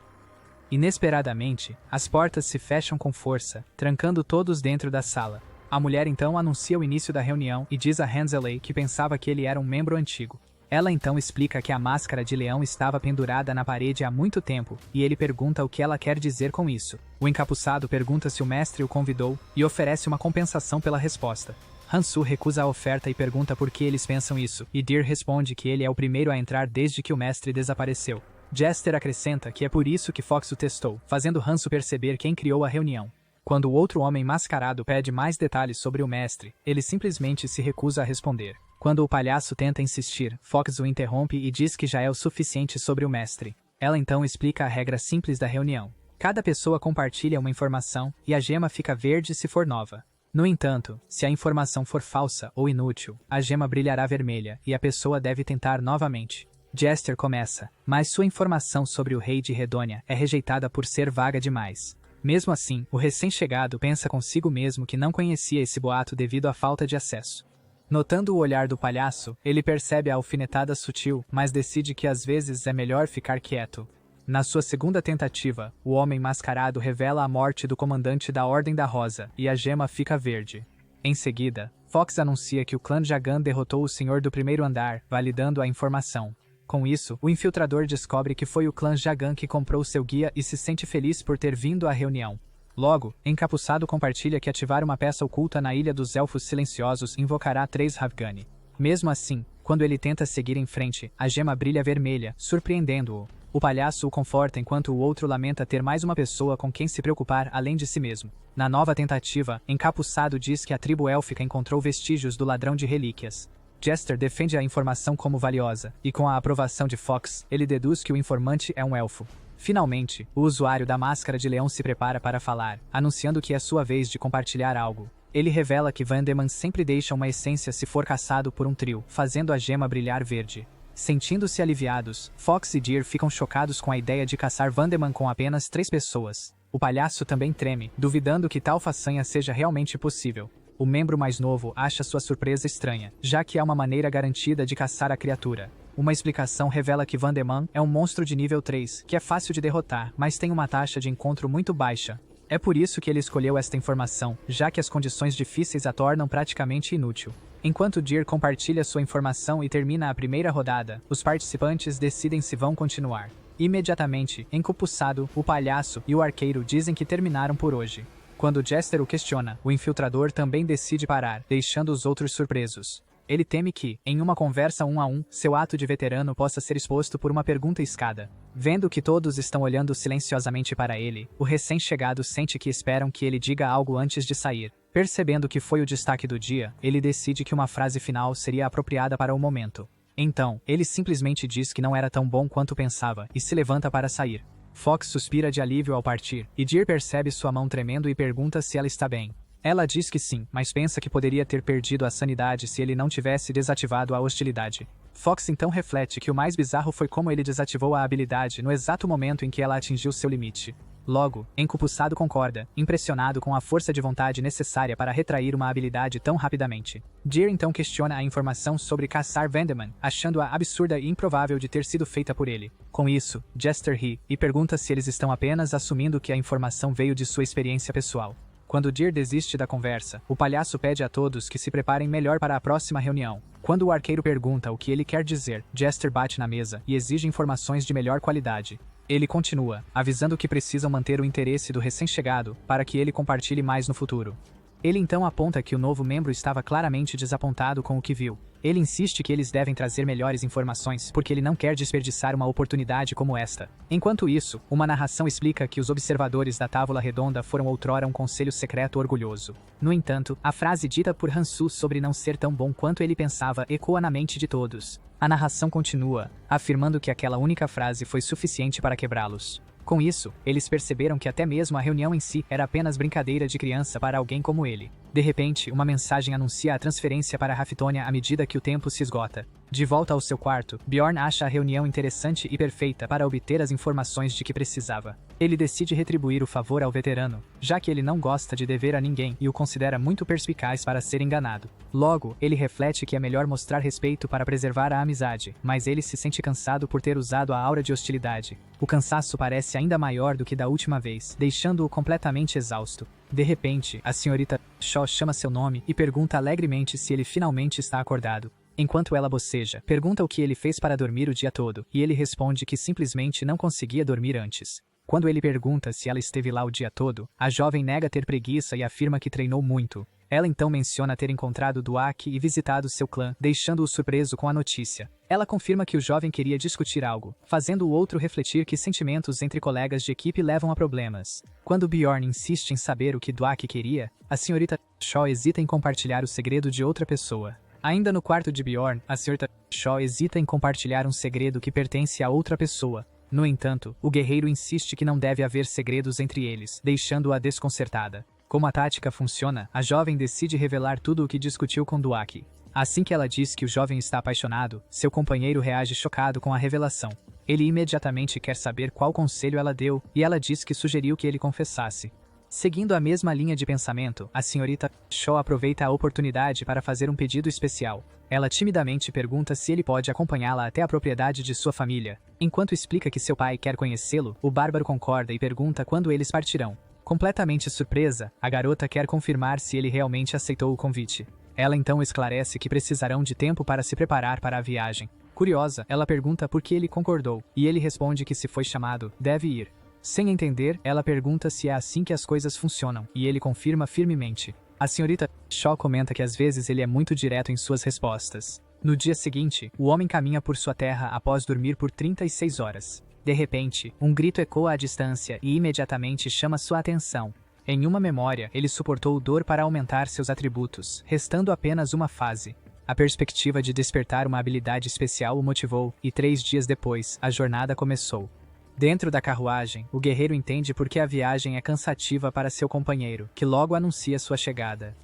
Inesperadamente, as portas se fecham com força, trancando todos dentro da sala. A mulher então anuncia o início da reunião e diz a Hanseley que pensava que ele era um membro antigo. Ela então explica que a máscara de leão estava pendurada na parede há muito tempo, e ele pergunta o que ela quer dizer com isso. O encapuçado pergunta se o mestre o convidou e oferece uma compensação pela resposta. Hansu recusa a oferta e pergunta por que eles pensam isso, e Deer responde que ele é o primeiro a entrar desde que o mestre desapareceu. Jester acrescenta que é por isso que Fox o testou, fazendo Hansu perceber quem criou a reunião. Quando o outro homem mascarado pede mais detalhes sobre o mestre, ele simplesmente se recusa a responder. Quando o palhaço tenta insistir, Fox o interrompe e diz que já é o suficiente sobre o mestre. Ela então explica a regra simples da reunião. Cada pessoa compartilha uma informação, e a gema fica verde se for nova. No entanto, se a informação for falsa ou inútil, a gema brilhará vermelha e a pessoa deve tentar novamente. Jester começa, mas sua informação sobre o rei de Redônia é rejeitada por ser vaga demais. Mesmo assim, o recém-chegado pensa consigo mesmo que não conhecia esse boato devido à falta de acesso. Notando o olhar do palhaço, ele percebe a alfinetada sutil, mas decide que às vezes é melhor ficar quieto. Na sua segunda tentativa, o homem mascarado revela a morte do comandante da Ordem da Rosa, e a gema fica verde. Em seguida, Fox anuncia que o clã Jagan derrotou o Senhor do Primeiro Andar, validando a informação. Com isso, o infiltrador descobre que foi o clã Jagan que comprou seu guia e se sente feliz por ter vindo à reunião. Logo, Encapuçado compartilha que ativar uma peça oculta na Ilha dos Elfos Silenciosos invocará 3 Ravgani. Mesmo assim, quando ele tenta seguir em frente, a gema brilha vermelha, surpreendendo-o. O palhaço o conforta enquanto o outro lamenta ter mais uma pessoa com quem se preocupar além de si mesmo. Na nova tentativa, Encapuçado diz que a tribo élfica encontrou vestígios do ladrão de relíquias. Jester defende a informação como valiosa, e com a aprovação de Fox, ele deduz que o informante é um elfo. Finalmente, o usuário da máscara de leão se prepara para falar, anunciando que é sua vez de compartilhar algo. Ele revela que Vandeman sempre deixa uma essência se for caçado por um trio, fazendo a gema brilhar verde. Sentindo-se aliviados, Fox e Deer ficam chocados com a ideia de caçar Vandeman com apenas 3 pessoas. O palhaço também treme, duvidando que tal façanha seja realmente possível. O membro mais novo acha sua surpresa estranha, já que há uma maneira garantida de caçar a criatura. Uma explicação revela que Vandeman é um monstro de nível 3, que é fácil de derrotar, mas tem uma taxa de encontro muito baixa. É por isso que ele escolheu esta informação, já que as condições difíceis a tornam praticamente inútil. Enquanto Deer compartilha sua informação e termina a primeira rodada, os participantes decidem se vão continuar. Imediatamente, encupuçado, o palhaço e o arqueiro dizem que terminaram por hoje. Quando Jester o questiona, o infiltrador também decide parar, deixando os outros surpresos. Ele teme que, em uma conversa 1 a 1, seu ato de veterano possa ser exposto por uma pergunta escada. Vendo que todos estão olhando silenciosamente para ele, o recém-chegado sente que esperam que ele diga algo antes de sair. Percebendo que foi o destaque do dia, ele decide que uma frase final seria apropriada para o momento. Então, ele simplesmente diz que não era tão bom quanto pensava e se levanta para sair. Fox suspira de alívio ao partir, e Deer percebe sua mão tremendo e pergunta se ela está bem. Ela diz que sim, mas pensa que poderia ter perdido a sanidade se ele não tivesse desativado a hostilidade. Fox então reflete que o mais bizarro foi como ele desativou a habilidade no exato momento em que ela atingiu seu limite. Logo, Encupuçado concorda, impressionado com a força de vontade necessária para retrair uma habilidade tão rapidamente. Deer então questiona a informação sobre caçar Vandeman, achando-a absurda e improvável de ter sido feita por ele. Com isso, Jester ri e pergunta se eles estão apenas assumindo que a informação veio de sua experiência pessoal. Quando Deer desiste da conversa, o palhaço pede a todos que se preparem melhor para a próxima reunião. Quando o arqueiro pergunta o que ele quer dizer, Jester bate na mesa e exige informações de melhor qualidade. Ele continua, avisando que precisam manter o interesse do recém-chegado para que ele compartilhe mais no futuro. Ele então aponta que o novo membro estava claramente desapontado com o que viu. Ele insiste que eles devem trazer melhores informações porque ele não quer desperdiçar uma oportunidade como esta. Enquanto isso, uma narração explica que os observadores da Távola Redonda foram outrora um conselho secreto orgulhoso. No entanto, a frase dita por Hansu sobre não ser tão bom quanto ele pensava ecoa na mente de todos. A narração continua, afirmando que aquela única frase foi suficiente para quebrá-los. Com isso, eles perceberam que até mesmo a reunião em si era apenas brincadeira de criança para alguém como ele. De repente, uma mensagem anuncia a transferência para Raftonia à medida que o tempo se esgota. De volta ao seu quarto, Bjorn acha a reunião interessante e perfeita para obter as informações de que precisava. Ele decide retribuir o favor ao veterano, já que ele não gosta de dever a ninguém e o considera muito perspicaz para ser enganado. Logo, ele reflete que é melhor mostrar respeito para preservar a amizade, mas ele se sente cansado por ter usado a aura de hostilidade. O cansaço parece ainda maior do que da última vez, deixando-o completamente exausto. De repente, a senhorita Shaw chama seu nome e pergunta alegremente se ele finalmente está acordado. Enquanto ela boceja, pergunta o que ele fez para dormir o dia todo, e ele responde que simplesmente não conseguia dormir antes. Quando ele pergunta se ela esteve lá o dia todo, a jovem nega ter preguiça e afirma que treinou muito. Ela então menciona ter encontrado Duak e visitado seu clã, deixando-o surpreso com a notícia. Ela confirma que o jovem queria discutir algo, fazendo o outro refletir que sentimentos entre colegas de equipe levam a problemas. Quando Bjorn insiste em saber o que Duak queria, a senhorita Shaw hesita em compartilhar o segredo de outra pessoa. Ainda no quarto de Bjorn, a senhorita Shaw hesita em compartilhar um segredo que pertence a outra pessoa. No entanto, o guerreiro insiste que não deve haver segredos entre eles, deixando-a desconcertada. Como a tática funciona, a jovem decide revelar tudo o que discutiu com Duak. Assim que ela diz que o jovem está apaixonado, seu companheiro reage chocado com a revelação. Ele imediatamente quer saber qual conselho ela deu, e ela diz que sugeriu que ele confessasse. Seguindo a mesma linha de pensamento, a senhorita Shaw aproveita a oportunidade para fazer um pedido especial. Ela timidamente pergunta se ele pode acompanhá-la até a propriedade de sua família. Enquanto explica que seu pai quer conhecê-lo, o bárbaro concorda e pergunta quando eles partirão. Completamente surpresa, a garota quer confirmar se ele realmente aceitou o convite. Ela então esclarece que precisarão de tempo para se preparar para a viagem. Curiosa, ela pergunta por que ele concordou, e ele responde que se foi chamado, deve ir. Sem entender, ela pergunta se é assim que as coisas funcionam, e ele confirma firmemente. A senhorita Shaw comenta que às vezes ele é muito direto em suas respostas. No dia seguinte, o homem caminha por sua terra após dormir por 36 horas. De repente, um grito ecoa à distância e imediatamente chama sua atenção. Em uma memória, ele suportou dor para aumentar seus atributos, restando apenas uma fase. A perspectiva de despertar uma habilidade especial o motivou, e 3 dias depois, a jornada começou. Dentro da carruagem, o guerreiro entende por que a viagem é cansativa para seu companheiro, que logo anuncia sua chegada.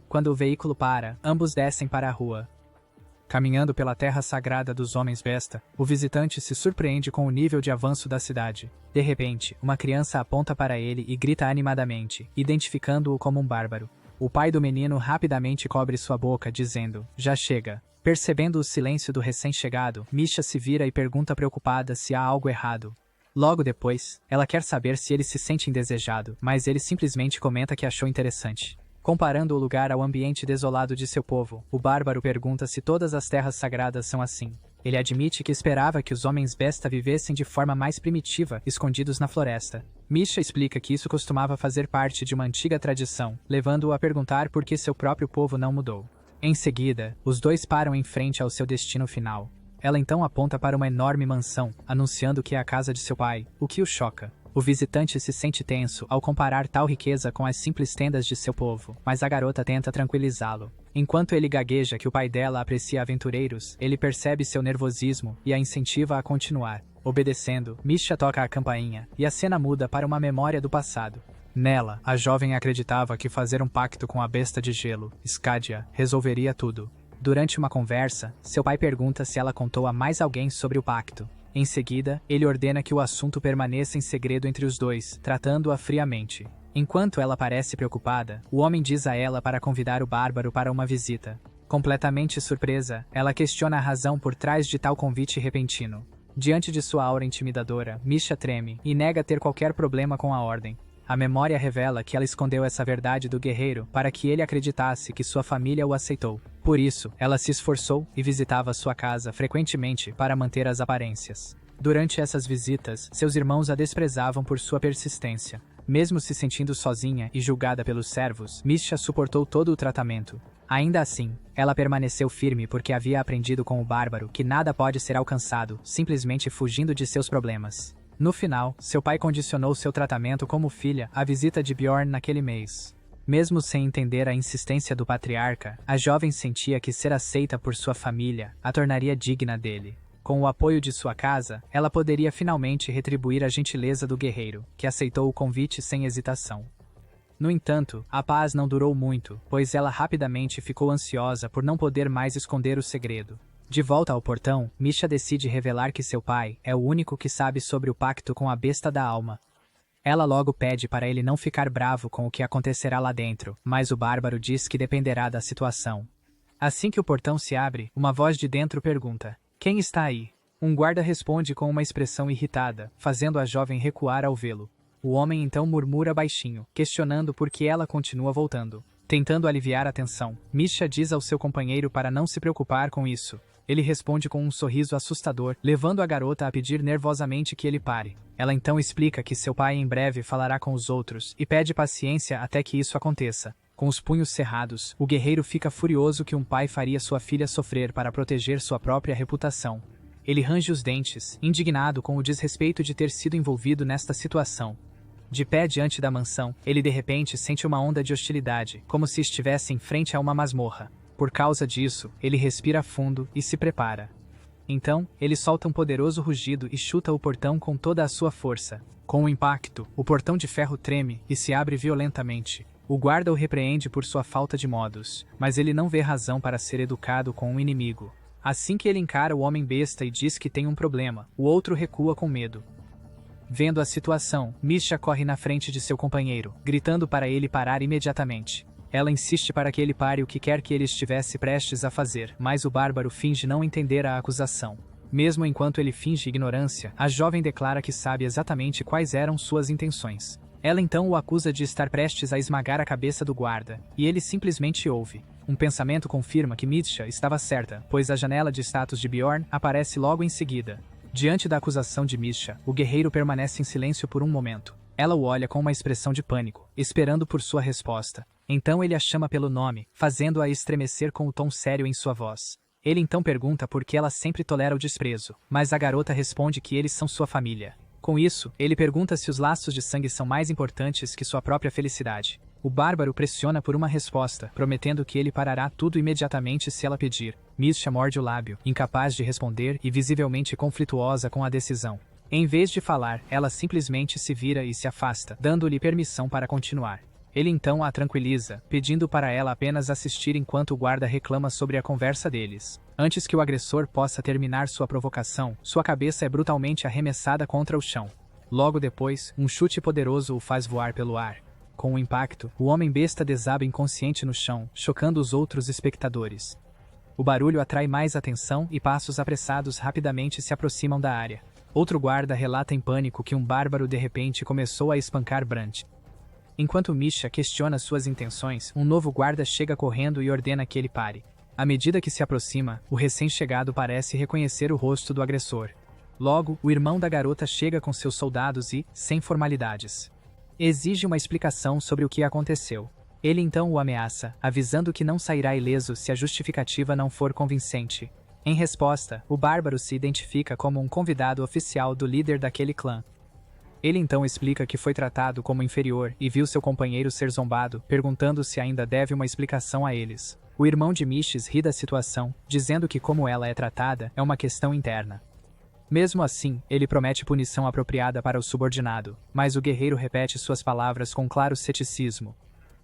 Quando o veículo para, ambos descem para a rua. Caminhando pela terra sagrada dos homens besta, o visitante se surpreende com o nível de avanço da cidade. De repente, uma criança aponta para ele e grita animadamente, identificando-o como um bárbaro. O pai do menino rapidamente cobre sua boca, dizendo: já chega. Percebendo o silêncio do recém-chegado, Misha se vira e pergunta preocupada se há algo errado. Logo depois, ela quer saber se ele se sente indesejado, mas ele simplesmente comenta que achou interessante. Comparando o lugar ao ambiente desolado de seu povo, o bárbaro pergunta se todas as terras sagradas são assim. Ele admite que esperava que os homens besta vivessem de forma mais primitiva, escondidos na floresta. Misha explica que isso costumava fazer parte de uma antiga tradição, levando-o a perguntar por que seu próprio povo não mudou. Em seguida, os dois param em frente ao seu destino final. Ela então aponta para uma enorme mansão, anunciando que é a casa de seu pai, o que o choca. O visitante se sente tenso ao comparar tal riqueza com as simples tendas de seu povo, mas a garota tenta tranquilizá-lo. Enquanto ele gagueja que o pai dela aprecia aventureiros, ele percebe seu nervosismo e a incentiva a continuar. Obedecendo, Misha toca a campainha, e a cena muda para uma memória do passado. Nela, a jovem acreditava que fazer um pacto com a besta de gelo, Skadia, resolveria tudo. Durante uma conversa, seu pai pergunta se ela contou a mais alguém sobre o pacto. Em seguida, ele ordena que o assunto permaneça em segredo entre os dois, tratando-a friamente. Enquanto ela parece preocupada, o homem diz a ela para convidar o bárbaro para uma visita. Completamente surpresa, ela questiona a razão por trás de tal convite repentino. Diante de sua aura intimidadora, Misha treme e nega ter qualquer problema com a ordem. A memória revela que ela escondeu essa verdade do guerreiro para que ele acreditasse que sua família o aceitou. Por isso, ela se esforçou e visitava sua casa frequentemente para manter as aparências. Durante essas visitas, seus irmãos a desprezavam por sua persistência. Mesmo se sentindo sozinha e julgada pelos servos, Misha suportou todo o tratamento. Ainda assim, ela permaneceu firme porque havia aprendido com o bárbaro que nada pode ser alcançado simplesmente fugindo de seus problemas. No final, seu pai condicionou seu tratamento como filha à visita de Bjorn naquele mês. Mesmo sem entender a insistência do patriarca, a jovem sentia que ser aceita por sua família a tornaria digna dele. Com o apoio de sua casa, ela poderia finalmente retribuir a gentileza do guerreiro, que aceitou o convite sem hesitação. No entanto, a paz não durou muito, pois ela rapidamente ficou ansiosa por não poder mais esconder o segredo. De volta ao portão, Misha decide revelar que seu pai é o único que sabe sobre o pacto com a besta da alma. Ela logo pede para ele não ficar bravo com o que acontecerá lá dentro, mas o bárbaro diz que dependerá da situação. Assim que o portão se abre, uma voz de dentro pergunta: "Quem está aí?" Um guarda responde com uma expressão irritada, fazendo a jovem recuar ao vê-lo. O homem então murmura baixinho, questionando por que ela continua voltando. Tentando aliviar a tensão, Misha diz ao seu companheiro para não se preocupar com isso. Ele responde com um sorriso assustador, levando a garota a pedir nervosamente que ele pare. Ela então explica que seu pai em breve falará com os outros e pede paciência até que isso aconteça. Com os punhos cerrados, o guerreiro fica furioso que um pai faria sua filha sofrer para proteger sua própria reputação. Ele range os dentes, indignado com o desrespeito de ter sido envolvido nesta situação. De pé diante da mansão, ele de repente sente uma onda de hostilidade, como se estivesse em frente a uma masmorra. Por causa disso, ele respira fundo e se prepara. Então, ele solta um poderoso rugido e chuta o portão com toda a sua força. Com o impacto, o portão de ferro treme e se abre violentamente. O guarda o repreende por sua falta de modos, mas ele não vê razão para ser educado com um inimigo. Assim que ele encara o homem besta e diz que tem um problema, o outro recua com medo. Vendo a situação, Misha corre na frente de seu companheiro, gritando para ele parar imediatamente. Ela insiste para que ele pare o que quer que ele estivesse prestes a fazer, mas o bárbaro finge não entender a acusação. Mesmo enquanto ele finge ignorância, a jovem declara que sabe exatamente quais eram suas intenções. Ela então o acusa de estar prestes a esmagar a cabeça do guarda, e ele simplesmente ouve. Um pensamento confirma que Misha estava certa, pois a janela de status de Bjorn aparece logo em seguida. Diante da acusação de Misha, o guerreiro permanece em silêncio por um momento. Ela o olha com uma expressão de pânico, esperando por sua resposta. Então ele a chama pelo nome, fazendo-a estremecer com o tom sério em sua voz. Ele então pergunta por que ela sempre tolera o desprezo, mas a garota responde que eles são sua família. Com isso, ele pergunta se os laços de sangue são mais importantes que sua própria felicidade. O bárbaro pressiona por uma resposta, prometendo que ele parará tudo imediatamente se ela pedir. Misha morde o lábio, incapaz de responder e visivelmente conflituosa com a decisão. Em vez de falar, ela simplesmente se vira e se afasta, dando-lhe permissão para continuar. Ele então a tranquiliza, pedindo para ela apenas assistir enquanto o guarda reclama sobre a conversa deles. Antes que o agressor possa terminar sua provocação, sua cabeça é brutalmente arremessada contra o chão. Logo depois, um chute poderoso o faz voar pelo ar. Com o impacto, o homem-besta desaba inconsciente no chão, chocando os outros espectadores. O barulho atrai mais atenção e passos apressados rapidamente se aproximam da área. Outro guarda relata em pânico que um bárbaro de repente começou a espancar Brant. Enquanto Misha questiona suas intenções, um novo guarda chega correndo e ordena que ele pare. À medida que se aproxima, o recém-chegado parece reconhecer o rosto do agressor. Logo, o irmão da garota chega com seus soldados e, sem formalidades, exige uma explicação sobre o que aconteceu. Ele então o ameaça, avisando que não sairá ileso se a justificativa não for convincente. Em resposta, o bárbaro se identifica como um convidado oficial do líder daquele clã. Ele então explica que foi tratado como inferior e viu seu companheiro ser zombado, perguntando se ainda deve uma explicação a eles. O irmão de Miches ri da situação, dizendo que como ela é tratada é uma questão interna. Mesmo assim, ele promete punição apropriada para o subordinado, mas o guerreiro repete suas palavras com claro ceticismo.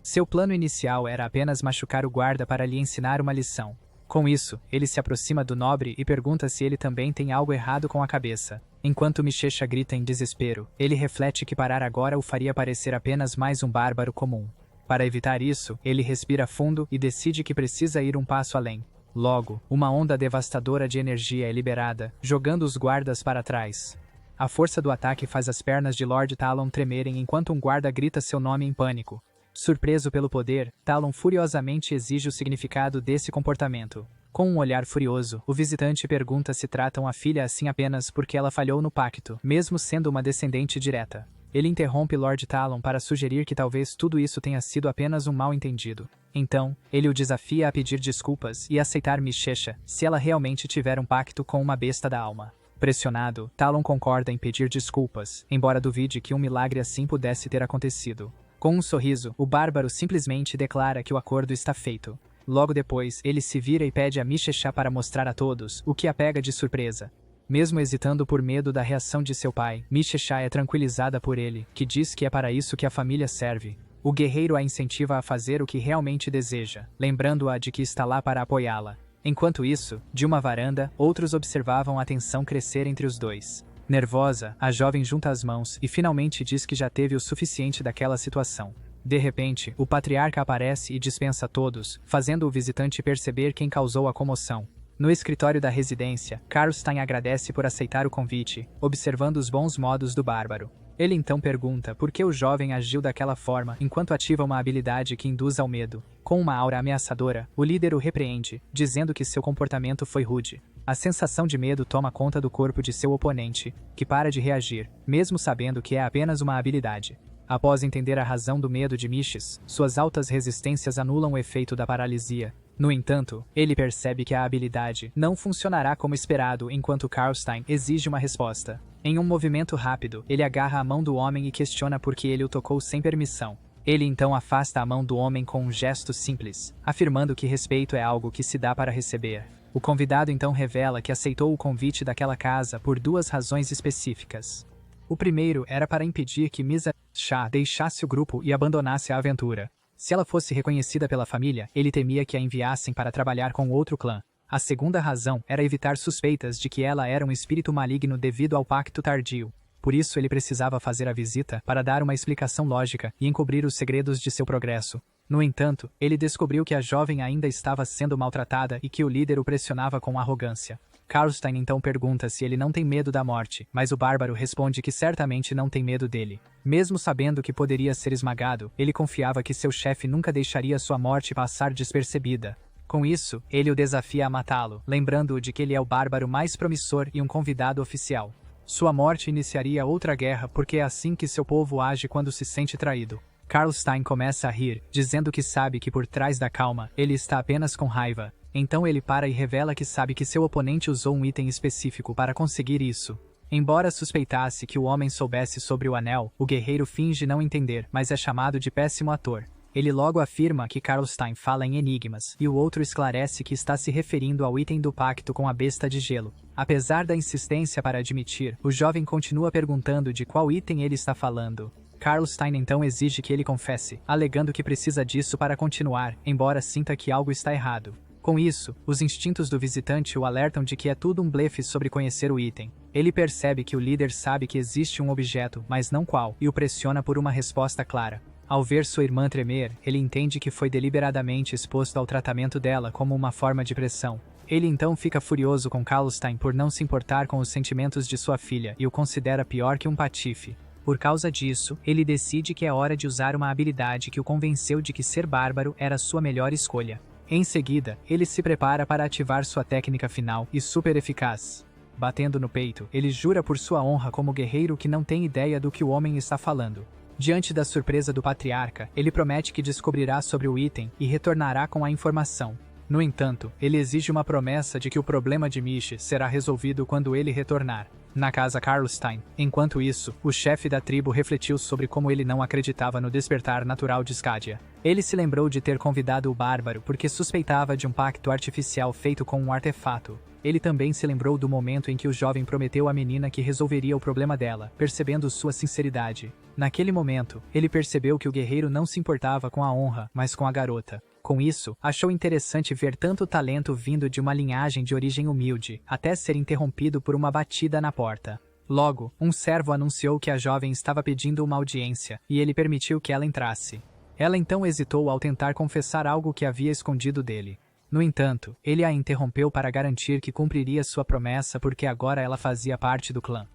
Seu plano inicial era apenas machucar o guarda para lhe ensinar uma lição. Com isso, ele se aproxima do nobre e pergunta se ele também tem algo errado com a cabeça. Enquanto Michecha grita em desespero, ele reflete que parar agora o faria parecer apenas mais um bárbaro comum. Para evitar isso, ele respira fundo e decide que precisa ir um passo além. Logo, uma onda devastadora de energia é liberada, jogando os guardas para trás. A força do ataque faz as pernas de Lord Talon tremerem enquanto um guarda grita seu nome em pânico. Surpreso pelo poder, Talon furiosamente exige o significado desse comportamento. Com um olhar furioso, o visitante pergunta se tratam a filha assim apenas porque ela falhou no pacto, mesmo sendo uma descendente direta. Ele interrompe Lord Talon para sugerir que talvez tudo isso tenha sido apenas um mal-entendido. Então, ele o desafia a pedir desculpas e aceitar Michecha se ela realmente tiver um pacto com uma besta da alma. Pressionado, Talon concorda em pedir desculpas, embora duvide que um milagre assim pudesse ter acontecido. Com um sorriso, o bárbaro simplesmente declara que o acordo está feito. Logo depois, ele se vira e pede a Michecha para mostrar a todos, o que a pega de surpresa. Mesmo hesitando por medo da reação de seu pai, Michecha é tranquilizada por ele, que diz que é para isso que a família serve. O guerreiro a incentiva a fazer o que realmente deseja, lembrando-a de que está lá para apoiá-la. Enquanto isso, de uma varanda, outros observavam a tensão crescer entre os dois. Nervosa, a jovem junta as mãos e finalmente diz que já teve o suficiente daquela situação. De repente, o patriarca aparece e dispensa todos, fazendo o visitante perceber quem causou a comoção. No escritório da residência, Karlstein agradece por aceitar o convite, observando os bons modos do bárbaro. Ele então pergunta por que o jovem agiu daquela forma enquanto ativa uma habilidade que induz ao medo. Com uma aura ameaçadora, o líder o repreende, dizendo que seu comportamento foi rude. A sensação de medo toma conta do corpo de seu oponente, que para de reagir, mesmo sabendo que é apenas uma habilidade. Após entender a razão do medo de Miches, suas altas resistências anulam o efeito da paralisia. No entanto, ele percebe que a habilidade não funcionará como esperado enquanto Karlstein exige uma resposta. Em um movimento rápido, ele agarra a mão do homem e questiona por que ele o tocou sem permissão. Ele então afasta a mão do homem com um gesto simples, afirmando que respeito é algo que se dá para receber. O convidado então revela que aceitou o convite daquela casa por duas razões específicas. O primeiro era para impedir que Michecha deixasse o grupo e abandonasse a aventura. Se ela fosse reconhecida pela família, ele temia que a enviassem para trabalhar com outro clã. A segunda razão era evitar suspeitas de que ela era um espírito maligno devido ao pacto tardio. Por isso ele precisava fazer a visita para dar uma explicação lógica e encobrir os segredos de seu progresso. No entanto, ele descobriu que a jovem ainda estava sendo maltratada e que o líder o pressionava com arrogância. Karlstein então pergunta se ele não tem medo da morte, mas o bárbaro responde que certamente não tem medo dele. Mesmo sabendo que poderia ser esmagado, ele confiava que seu chefe nunca deixaria sua morte passar despercebida. Com isso, ele o desafia a matá-lo, lembrando-o de que ele é o bárbaro mais promissor e um convidado oficial. Sua morte iniciaria outra guerra porque é assim que seu povo age quando se sente traído. Karlstein começa a rir, dizendo que sabe que por trás da calma, ele está apenas com raiva. Então ele para e revela que sabe que seu oponente usou um item específico para conseguir isso. Embora suspeitasse que o homem soubesse sobre o anel, o guerreiro finge não entender, mas é chamado de péssimo ator. Ele logo afirma que Karlstein fala em enigmas, e o outro esclarece que está se referindo ao item do pacto com a besta de gelo. Apesar da insistência para admitir, o jovem continua perguntando de qual item ele está falando. Karlstein então exige que ele confesse, alegando que precisa disso para continuar, embora sinta que algo está errado. Com isso, os instintos do visitante o alertam de que é tudo um blefe sobre conhecer o item. Ele percebe que o líder sabe que existe um objeto, mas não qual, e o pressiona por uma resposta clara. Ao ver sua irmã tremer, ele entende que foi deliberadamente exposto ao tratamento dela como uma forma de pressão. Ele então fica furioso com Karlstein por não se importar com os sentimentos de sua filha e o considera pior que um patife. Por causa disso, ele decide que é hora de usar uma habilidade que o convenceu de que ser bárbaro era sua melhor escolha. Em seguida, ele se prepara para ativar sua técnica final e super eficaz. Batendo no peito, ele jura por sua honra como guerreiro que não tem ideia do que o homem está falando. Diante da surpresa do patriarca, ele promete que descobrirá sobre o item e retornará com a informação. No entanto, ele exige uma promessa de que o problema de Mish será resolvido quando ele retornar. Na casa Karlstein. Enquanto isso, o chefe da tribo refletiu sobre como ele não acreditava no despertar natural de Skadia. Ele se lembrou de ter convidado o bárbaro porque suspeitava de um pacto artificial feito com um artefato. Ele também se lembrou do momento em que o jovem prometeu à menina que resolveria o problema dela, percebendo sua sinceridade. Naquele momento, ele percebeu que o guerreiro não se importava com a honra, mas com a garota. Com isso, achou interessante ver tanto talento vindo de uma linhagem de origem humilde, até ser interrompido por uma batida na porta. Logo, um servo anunciou que a jovem estava pedindo uma audiência, e ele permitiu que ela entrasse. Ela então hesitou ao tentar confessar algo que havia escondido dele. No entanto, ele a interrompeu para garantir que cumpriria sua promessa porque agora ela fazia parte do clã.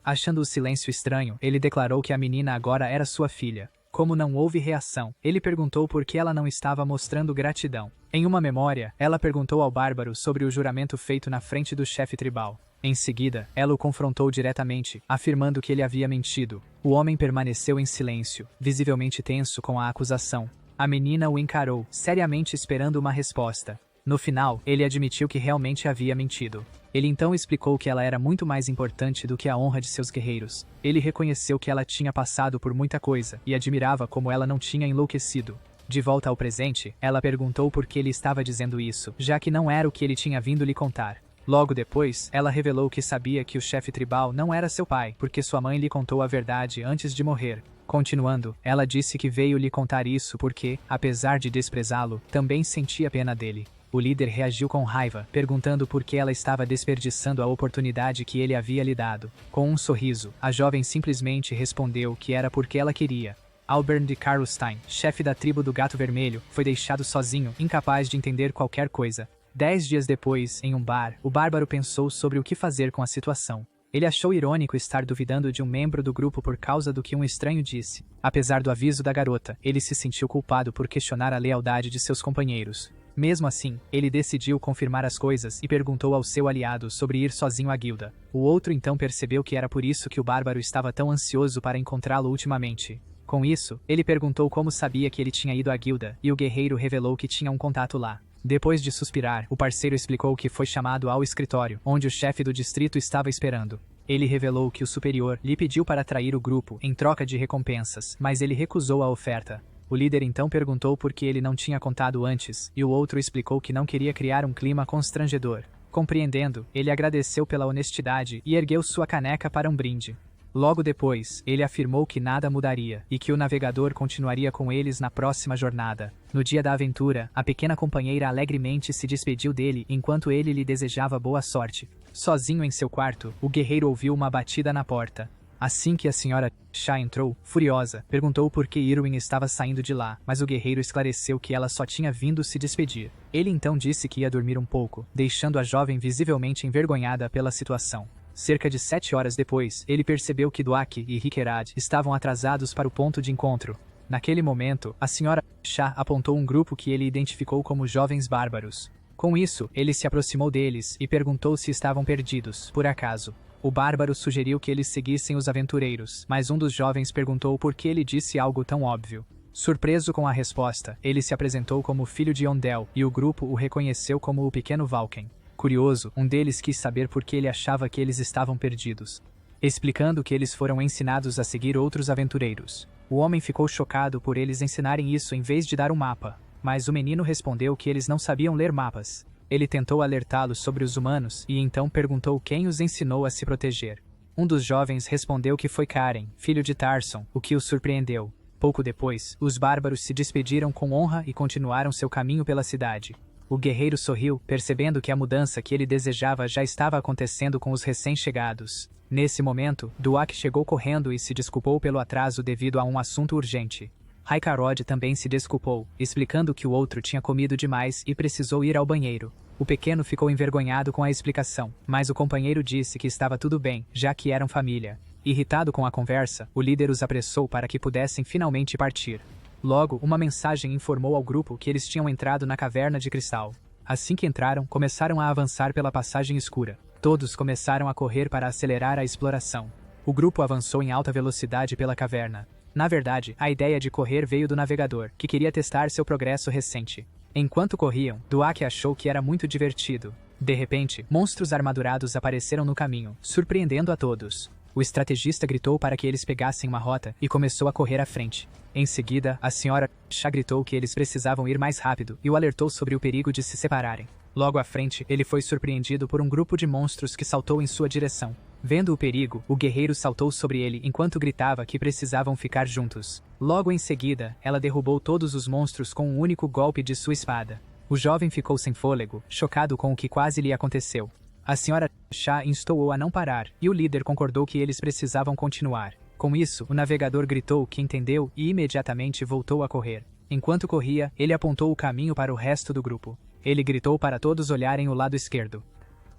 Achando o silêncio estranho, ele declarou que a menina agora era sua filha. Como não houve reação, ele perguntou por que ela não estava mostrando gratidão. Em uma memória, ela perguntou ao bárbaro sobre o juramento feito na frente do chefe tribal. Em seguida, ela o confrontou diretamente, afirmando que ele havia mentido. O homem permaneceu em silêncio, visivelmente tenso com a acusação. A menina o encarou, seriamente esperando uma resposta. No final, ele admitiu que realmente havia mentido. Ele então explicou que ela era muito mais importante do que a honra de seus guerreiros. Ele reconheceu que ela tinha passado por muita coisa e admirava como ela não tinha enlouquecido. De volta ao presente, ela perguntou por que ele estava dizendo isso, já que não era o que ele tinha vindo lhe contar. Logo depois, ela revelou que sabia que o chefe tribal não era seu pai, porque sua mãe lhe contou a verdade antes de morrer. Continuando, ela disse que veio lhe contar isso porque, apesar de desprezá-lo, também sentia pena dele. O líder reagiu com raiva, perguntando por que ela estava desperdiçando a oportunidade que ele havia lhe dado. Com um sorriso, a jovem simplesmente respondeu que era porque ela queria. Albert de Karlstein, chefe da tribo do Gato Vermelho, foi deixado sozinho, incapaz de entender qualquer coisa. 10 dias depois, em um bar, o bárbaro pensou sobre o que fazer com a situação. Ele achou irônico estar duvidando de um membro do grupo por causa do que um estranho disse. Apesar do aviso da garota, ele se sentiu culpado por questionar a lealdade de seus companheiros. Mesmo assim, ele decidiu confirmar as coisas e perguntou ao seu aliado sobre ir sozinho à guilda. O outro então percebeu que era por isso que o bárbaro estava tão ansioso para encontrá-lo ultimamente. Com isso, ele perguntou como sabia que ele tinha ido à guilda, e o guerreiro revelou que tinha um contato lá. Depois de suspirar, o parceiro explicou que foi chamado ao escritório, onde o chefe do distrito estava esperando. Ele revelou que o superior lhe pediu para trair o grupo em troca de recompensas, mas ele recusou a oferta. O líder então perguntou por que ele não tinha contado antes, e o outro explicou que não queria criar um clima constrangedor. Compreendendo, ele agradeceu pela honestidade e ergueu sua caneca para um brinde. Logo depois, ele afirmou que nada mudaria, e que o navegador continuaria com eles na próxima jornada. No dia da aventura, a pequena companheira alegremente se despediu dele enquanto ele lhe desejava boa sorte. Sozinho em seu quarto, o guerreiro ouviu uma batida na porta. Assim que a senhora Shah entrou, furiosa, perguntou por que Irwin estava saindo de lá, mas o guerreiro esclareceu que ela só tinha vindo se despedir. Ele então disse que ia dormir um pouco, deixando a jovem visivelmente envergonhada pela situação. Cerca de 7 horas depois, ele percebeu que Duak e Rikerad estavam atrasados para o ponto de encontro. Naquele momento, a senhora Shah apontou um grupo que ele identificou como jovens bárbaros. Com isso, ele se aproximou deles e perguntou se estavam perdidos, por acaso. O bárbaro sugeriu que eles seguissem os aventureiros, mas um dos jovens perguntou por que ele disse algo tão óbvio. Surpreso com a resposta, ele se apresentou como filho de Ondel e o grupo o reconheceu como o pequeno Valken. Curioso, um deles quis saber por que ele achava que eles estavam perdidos, explicando que eles foram ensinados a seguir outros aventureiros. O homem ficou chocado por eles ensinarem isso em vez de dar um mapa, mas o menino respondeu que eles não sabiam ler mapas. Ele tentou alertá-los sobre os humanos e então perguntou quem os ensinou a se proteger. Um dos jovens respondeu que foi Karen, filho de Tarson, o que o surpreendeu. Pouco depois, os bárbaros se despediram com honra e continuaram seu caminho pela cidade. O guerreiro sorriu, percebendo que a mudança que ele desejava já estava acontecendo com os recém-chegados. Nesse momento, Duak chegou correndo e se desculpou pelo atraso devido a um assunto urgente. Raikarod também se desculpou, explicando que o outro tinha comido demais e precisou ir ao banheiro. O pequeno ficou envergonhado com a explicação, mas o companheiro disse que estava tudo bem, já que eram família. Irritado com a conversa, o líder os apressou para que pudessem finalmente partir. Logo, uma mensagem informou ao grupo que eles tinham entrado na caverna de cristal. Assim que entraram, começaram a avançar pela passagem escura. Todos começaram a correr para acelerar a exploração. O grupo avançou em alta velocidade pela caverna. Na verdade, a ideia de correr veio do navegador, que queria testar seu progresso recente. Enquanto corriam, Duak achou que era muito divertido. De repente, monstros armadurados apareceram no caminho, surpreendendo a todos. O estrategista gritou para que eles pegassem uma rota e começou a correr à frente. Em seguida, a senhora Chá gritou que eles precisavam ir mais rápido e o alertou sobre o perigo de se separarem. Logo à frente, ele foi surpreendido por um grupo de monstros que saltou em sua direção. Vendo o perigo, o guerreiro saltou sobre ele enquanto gritava que precisavam ficar juntos. Logo em seguida, ela derrubou todos os monstros com um único golpe de sua espada. O jovem ficou sem fôlego, chocado com o que quase lhe aconteceu. A senhora Chá instou-o a não parar, e o líder concordou que eles precisavam continuar. Com isso, o navegador gritou que entendeu e imediatamente voltou a correr. Enquanto corria, ele apontou o caminho para o resto do grupo. Ele gritou para todos olharem o lado esquerdo.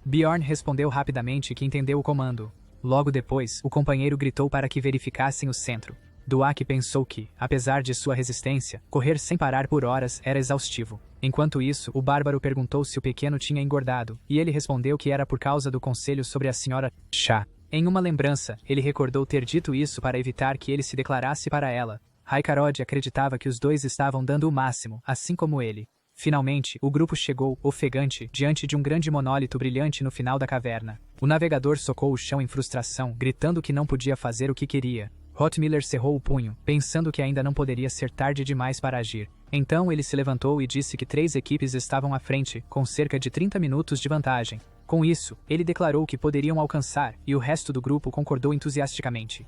Bjorn respondeu rapidamente que entendeu o comando. Logo depois, o companheiro gritou para que verificassem o centro. Duak pensou que, apesar de sua resistência, correr sem parar por horas era exaustivo. Enquanto isso, o bárbaro perguntou se o pequeno tinha engordado, e ele respondeu que era por causa do conselho sobre a senhora Chá. Em uma lembrança, ele recordou ter dito isso para evitar que ele se declarasse para ela. Raikarod acreditava que os dois estavam dando o máximo, assim como ele. Finalmente, o grupo chegou, ofegante, diante de um grande monólito brilhante no final da caverna. O navegador socou o chão em frustração, gritando que não podia fazer o que queria. Hotmiller cerrou o punho, pensando que ainda não poderia ser tarde demais para agir. Então ele se levantou e disse que 3 equipes estavam à frente, com cerca de 30 minutos de vantagem. Com isso, ele declarou que poderiam alcançar, e o resto do grupo concordou entusiasticamente.